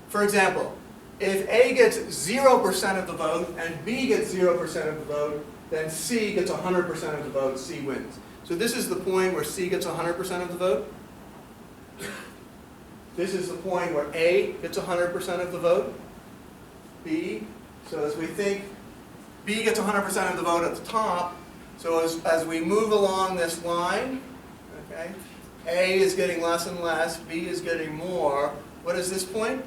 For example, if A gets 0% of the vote and B gets 0% of the vote, then C gets 100% of the vote, C wins. So this is the point where C gets 100% of the vote. This is the point where A gets 100% of the vote. B, so as we think, B gets 100% of the vote at the top. So as we move along this line, okay, A is getting less and less, B is getting more. What is this point?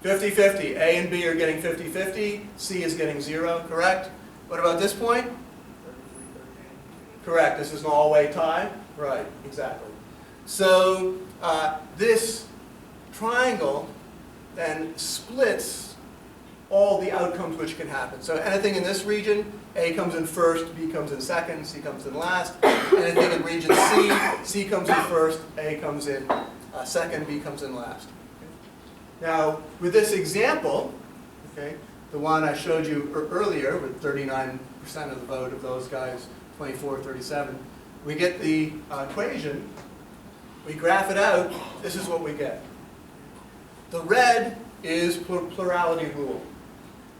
50-50. A and B are getting 50-50. C is getting 0, correct? What about this point? Correct. This is an all-way tie? Right, exactly. So this triangle then splits all the outcomes which can happen. So anything in this region, A comes in first, B comes in second, C comes in last. Anything in region C, C comes in first, A comes in second, B comes in last. Now, with this example, okay, the one I showed you earlier with 39% of the vote of those guys, 24-37, we get the equation, we graph it out, this is what we get. The red is plurality rule.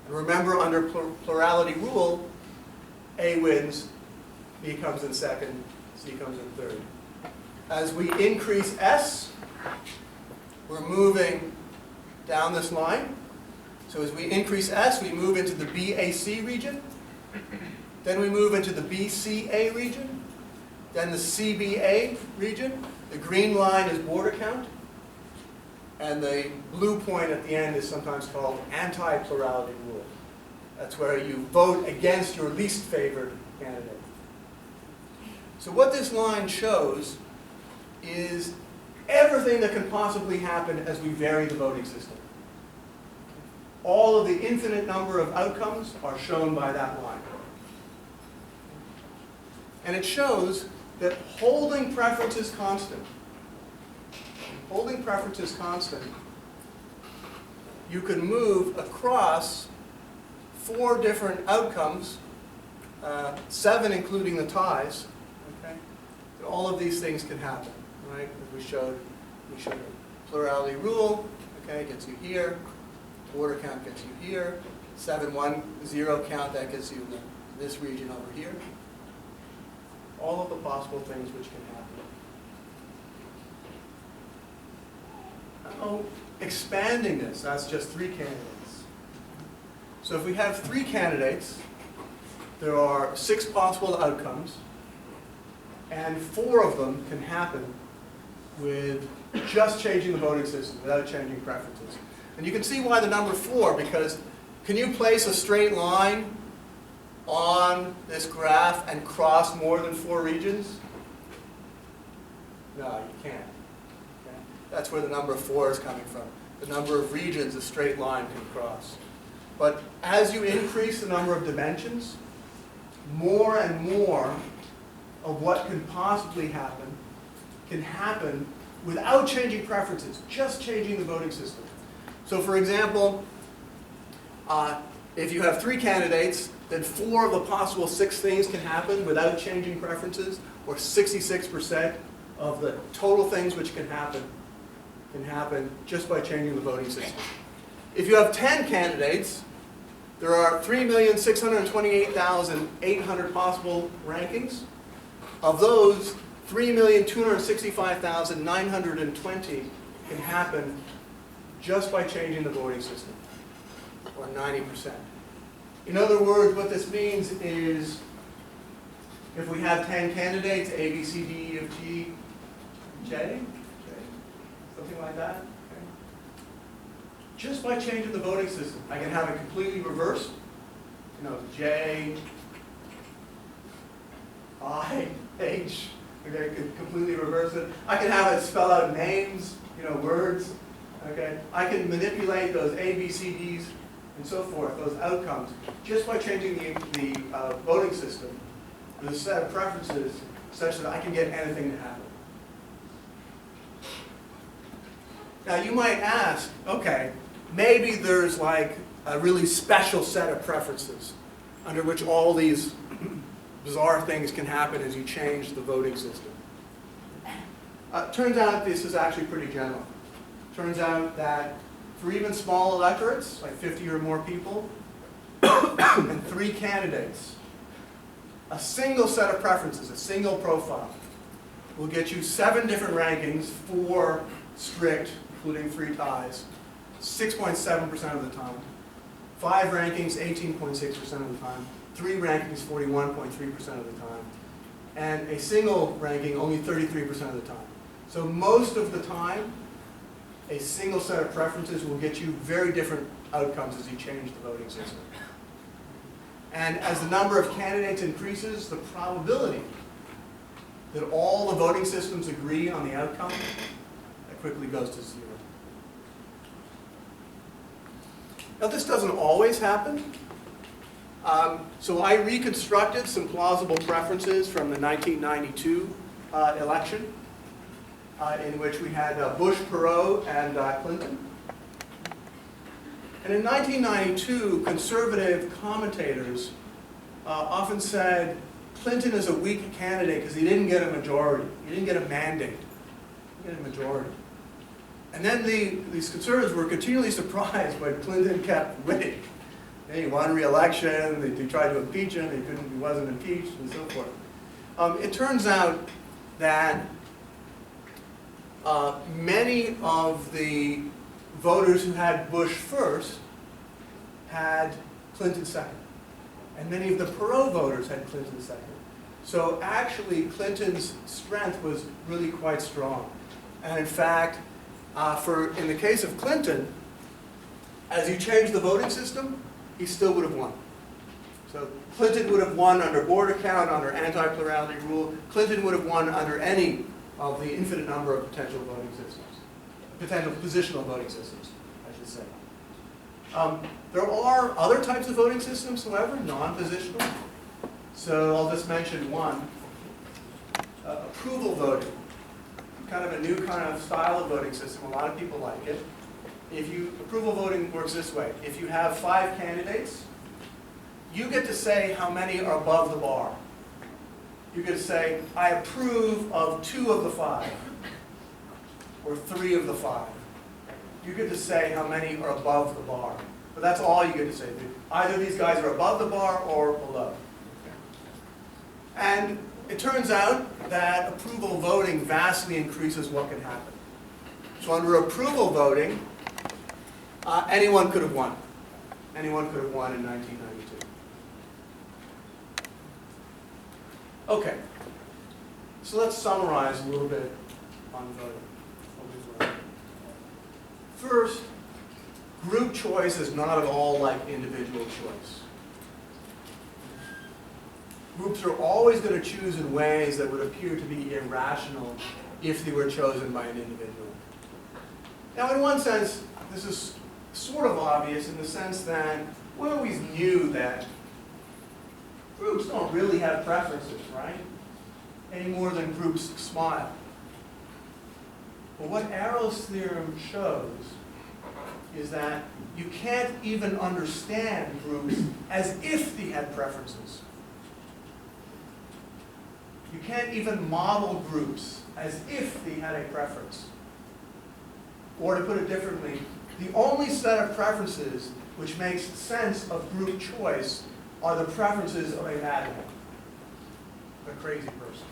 And remember, under plurality rule, A wins, B comes in second, C comes in third. As we increase S, we're moving down this line. So as we increase S, we move into the BAC region. Then we move into the BCA region. Then the CBA region. The green line is border count. And the blue point at the end is sometimes called anti-plurality rule. That's where you vote against your least favored candidate. So what this line shows is everything that can possibly happen as we vary the voting system. All of the infinite number of outcomes are shown by that line. And it shows that holding preferences constant, you can move across 4 different outcomes, 7 including the ties, okay? And all of these things can happen, right? As we showed plurality rule, okay, gets you here. Border count gets you here. 710 count, that gets you this region over here. All of the possible things which can happen. Now, expanding this, that's just 3 candidates. So if we have 3 candidates, there are 6 possible outcomes, and 4 of them can happen with just changing the voting system without changing preferences. And you can see why the number 4, because can you place a straight line on this graph and cross more than 4 regions? No, you can't. Okay? That's where the number 4 is coming from. The number of regions a straight line can cross. But as you increase the number of dimensions, more and more of what can possibly happen can happen without changing preferences, just changing the voting system. So for example, if you have 3 candidates, then 4 of the possible 6 things can happen without changing preferences, or 66% of the total things which can happen just by changing the voting system. If you have 10 candidates, there are 3,628,800 possible rankings. Of those, 3,265,920 can happen just by changing the voting system, or 90%. In other words, what this means is if we have 10 candidates, A, B, C, D, E, F, G, J, something like that, okay? Just by changing the voting system, I can have it completely reversed. You know, J, I, H, okay, I could completely reverse it. I can have it spell out names, you know, words, okay? I can manipulate those A, B, C, Ds, and so forth, those outcomes, just by changing the voting system with a set of preferences such that I can get anything to happen. Now you might ask, okay, maybe there's like a really special set of preferences under which all these bizarre things can happen as you change the voting system. Turns out this is actually pretty general. Turns out that for even small electorates, like 50 or more people, and 3 candidates, a single set of preferences, a single profile, will get you 7 different rankings, 4 strict, including 3 ties, 6.7% of the time, 5 rankings, 18.6% of the time, 3 rankings, 41.3% of the time, and a single ranking, only 33% of the time. So most of the time, a single set of preferences will get you very different outcomes as you change the voting system. And as the number of candidates increases, the probability that all the voting systems agree on the outcome, that quickly goes to 0. Now this doesn't always happen. So I reconstructed some plausible preferences from the 1992 election, in which we had Bush, Perot, and Clinton. And in 1992, conservative commentators often said Clinton is a weak candidate because he didn't get a majority. He didn't get a mandate. He didn't get a majority. And then these conservatives were continually surprised when Clinton kept winning. He won re-election, they tried to impeach him, he wasn't impeached, and so forth. It turns out that many of the voters who had Bush first had Clinton second. And many of the Perot voters had Clinton second. So actually Clinton's strength was really quite strong. And in fact, in the case of Clinton, as you change the voting system, he still would have won. So Clinton would have won under border count, under anti-plurality rule. Clinton would have won under any of the infinite number of potential voting systems, potential positional voting systems, I should say. There are other types of voting systems, however, non-positional. So I'll just mention one. Approval voting, kind of a new kind of style of voting system. A lot of people like it. Approval voting works this way. If you have 5 candidates, you get to say how many are above the bar. You get to say, I approve of 2 of the 5, or 3 of the 5. You get to say how many are above the bar. But that's all you get to say. Either these guys are above the bar or below. And it turns out that approval voting vastly increases what can happen. So under approval voting, anyone could have won. Anyone could have won in 1992. Okay, so let's summarize a little bit on voting. What we've learned. First, group choice is not at all like individual choice. Groups are always going to choose in ways that would appear to be irrational if they were chosen by an individual. Now, in one sense, this is sort of obvious in the sense that we always knew that groups don't really have preferences, right? Any more than groups smile. But what Arrow's theorem shows is that you can't even understand groups as if they had preferences. You can't even model groups as if they had a preference. Or to put it differently, the only set of preferences which makes sense of group choice are the preferences of a madman, a crazy person.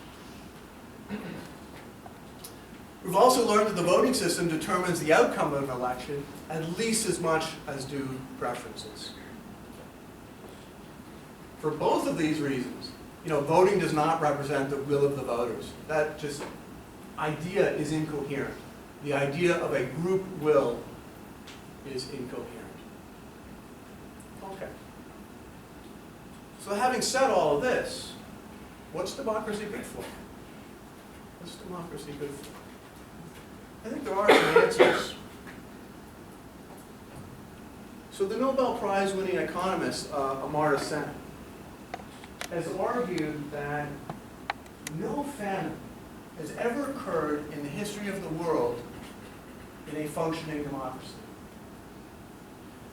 We've also learned that the voting system determines the outcome of an election at least as much as do preferences. For both of these reasons, voting does not represent the will of the voters. That just idea is incoherent. The idea of a group will is incoherent. Okay. So having said all of this, what's democracy good for? What's democracy good for? I think there are some answers. So the Nobel Prize winning economist, Amartya Sen, has argued that no famine has ever occurred in the history of the world in a functioning democracy.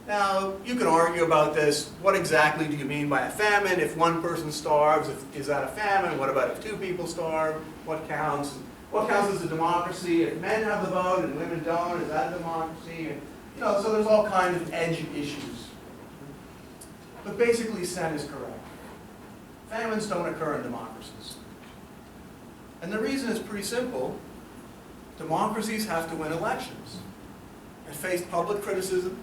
Now, you can argue about this. What exactly do you mean by a famine? If one person starves, is that a famine? What about if two people starve? What counts? What counts as a democracy? If men have the vote and women don't, is that a democracy? And, so there's all kinds of edge issues. But basically, Sen is correct. Famines don't occur in democracies. And the reason is pretty simple. Democracies have to win elections and face public criticism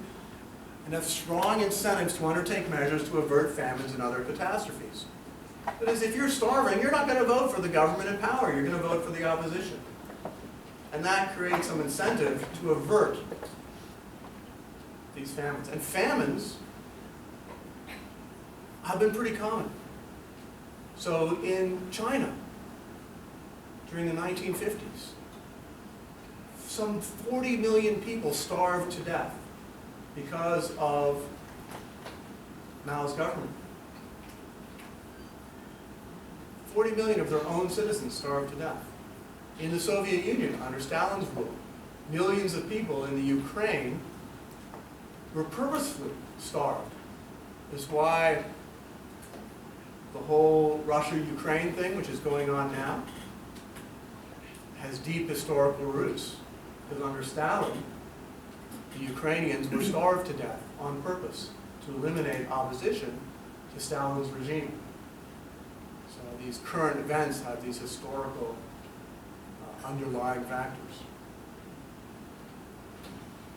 and have strong incentives to undertake measures to avert famines and other catastrophes. That is, if you're starving, you're not going to vote for the government in power. You're going to vote for the opposition. And that creates some incentive to avert these famines. And famines have been pretty common. So in China, during the 1950s, some 40 million people starved to death because of Mao's government. 40 million of their own citizens starved to death. In the Soviet Union, under Stalin's rule, millions of people in the Ukraine were purposefully starved. That's why the whole Russia-Ukraine thing, which is going on now, has deep historical roots. Because under Stalin, the Ukrainians were starved to death on purpose to eliminate opposition to Stalin's regime. So these current events have these historical underlying factors.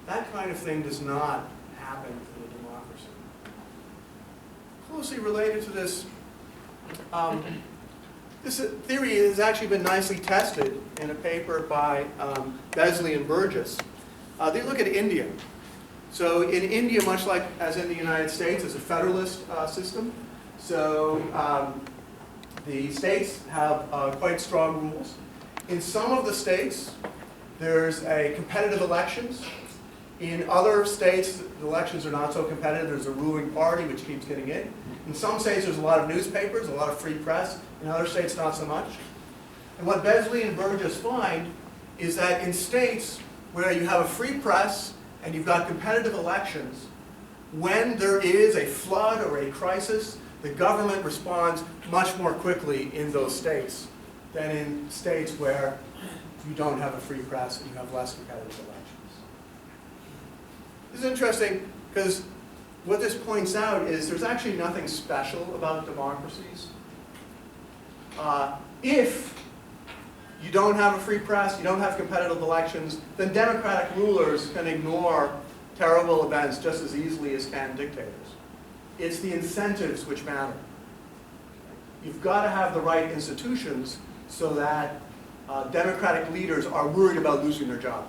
That kind of thing does not happen in a democracy. Closely related to this, this theory has actually been nicely tested in a paper by Besley and Burgess. They look at India. So in India, much like as in the United States, it's a federalist system. So the states have quite strong rules. In some of the states, there's a competitive elections. In other states, the elections are not so competitive. There's a ruling party which keeps getting in. In some states, there's a lot of newspapers, a lot of free press. In other states, not so much. And what Besley and Burgess find is that in states where you have a free press and you've got competitive elections, when there is a flood or a crisis, the government responds much more quickly in those states than in states where you don't have a free press and you have less competitive elections. This is interesting because what this points out is there's actually nothing special about democracies. If you don't have a free press, you don't have competitive elections, then democratic rulers can ignore terrible events just as easily as can dictators. It's the incentives which matter. You've got to have the right institutions so that democratic leaders are worried about losing their job.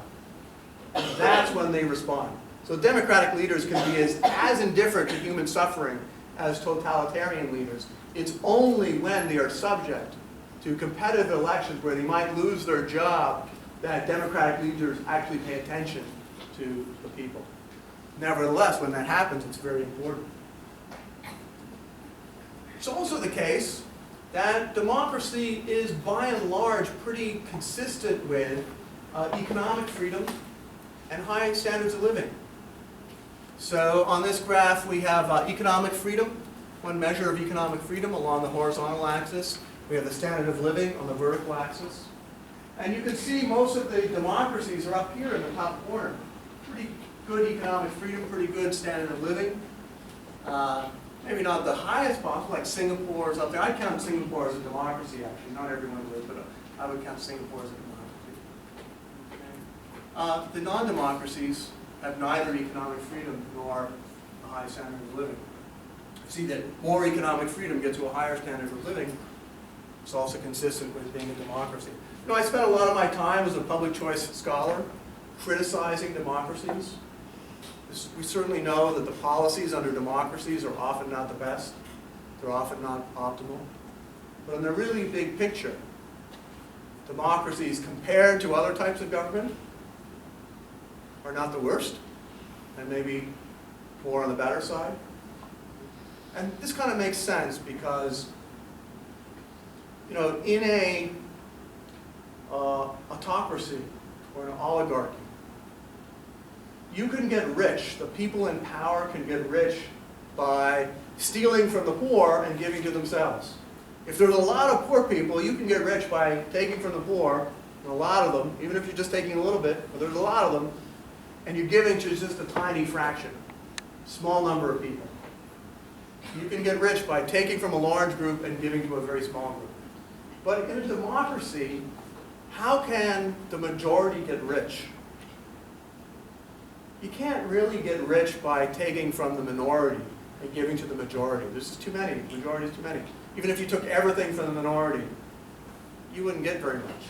And that's when they respond. So democratic leaders can be as indifferent to human suffering as totalitarian leaders. It's only when they are subject to competitive elections where they might lose their job that democratic leaders actually pay attention to the people. Nevertheless, when that happens, it's very important. It's also the case that democracy is by and large pretty consistent with economic freedom and high standards of living. So on this graph we have economic freedom, one measure of economic freedom along the horizontal axis. We have the standard of living on the vertical axis. And you can see most of the democracies are up here in the top corner. Pretty good economic freedom, pretty good standard of living. Maybe not the highest possible, like Singapore is up there. I count Singapore as a democracy, actually. Not everyone would, but I would count Singapore as a democracy. Okay. The non-democracies have neither economic freedom nor a high standard of living. You see that more economic freedom gets to a higher standard of living. It's also consistent with being a democracy. You know, I spent a lot of my time as a public choice scholar criticizing democracies. We certainly know that the policies under democracies are often not the best. They're often not optimal. But in the really big picture, democracies compared to other types of government are not the worst, and maybe more on the better side. And this kind of makes sense because, you know, in a autocracy or an oligarchy, you can get rich. The people in power can get rich by stealing from the poor and giving to themselves. If there's a lot of poor people, you can get rich by taking from the poor, and a lot of them, even if you're just taking a little bit, but there's a lot of them, and you're giving to just a tiny fraction, small number of people. You can get rich by taking from a large group and giving to a very small group. But in a democracy, how can the majority get rich? You can't really get rich by taking from the minority and giving to the majority. There's just too many. The majority is too many. Even if you took everything from the minority, you wouldn't get very much.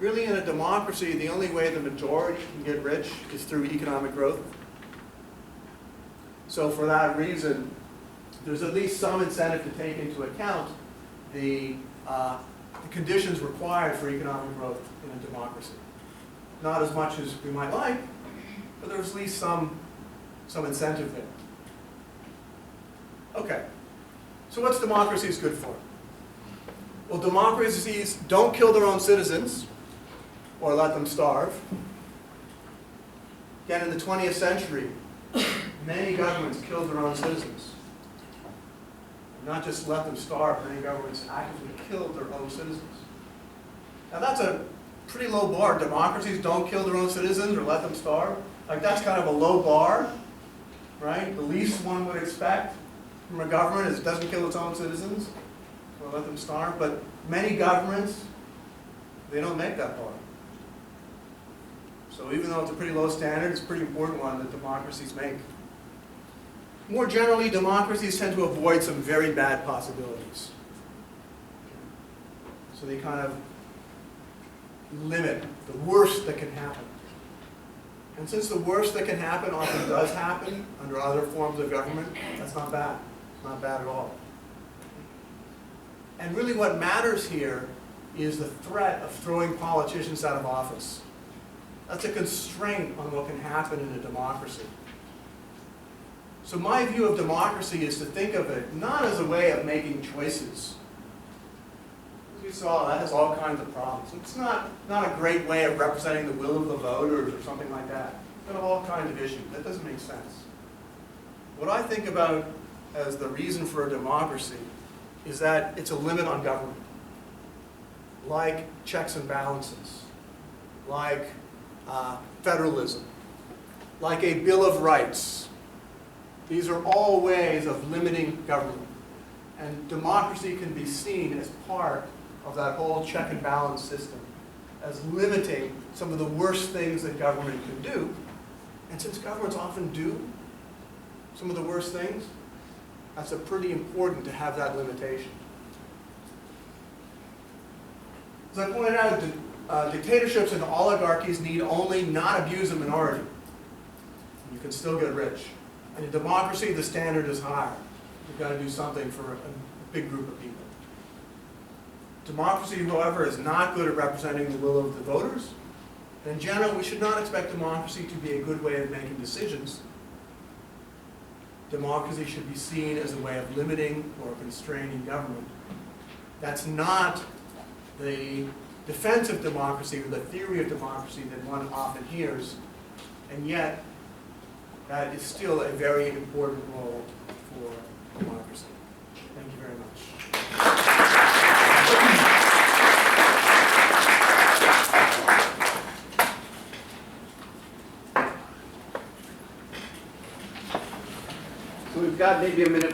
Really, in a democracy, the only way the majority can get rich is through economic growth. So for that reason, there's at least some incentive to take into account the conditions required for economic growth in a democracy. Not as much as we might like, but there's at least some incentive there. Okay, so what's democracies good for? Well, democracies don't kill their own citizens or let them starve. Again, in the 20th century, many governments killed their own citizens. Not just let them starve, many governments actively killed their own citizens. Now that's a pretty low bar. Democracies don't kill their own citizens or let them starve. Like, that's kind of a low bar, right? The least one would expect from a government is it doesn't kill its own citizens or let them starve. But many governments, they don't make that bar. So even though it's a pretty low standard, it's a pretty important one that democracies make. More generally, democracies tend to avoid some very bad possibilities. So they kind of limit the worst that can happen. And since the worst that can happen often does happen under other forms of government, that's not bad. It's not bad at all. And really what matters here is the threat of throwing politicians out of office. That's a constraint on what can happen in a democracy. So my view of democracy is to think of it not as a way of making choices. As we saw, that has all kinds of problems. It's not a great way of representing the will of the voters or something like that. There are all kinds of issues. That doesn't make sense. What I think about as the reason for a democracy is that it's a limit on government. Like checks and balances. Like federalism. Like a Bill of Rights. These are all ways of limiting government. And democracy can be seen as part of that whole check and balance system, as limiting some of the worst things that government can do. And since governments often do some of the worst things, that's pretty important to have that limitation. As I pointed out, dictatorships and oligarchies need only not abuse a minority. You can still get rich. And in democracy, the standard is higher. You've got to do something for a big group of people. Democracy, however, is not good at representing the will of the voters. And in general, we should not expect democracy to be a good way of making decisions. Democracy should be seen as a way of limiting or constraining government. That's not the defense of democracy or the theory of democracy that one often hears, and yet that is still a very important role for democracy. Thank you very much. So we've got maybe a minute.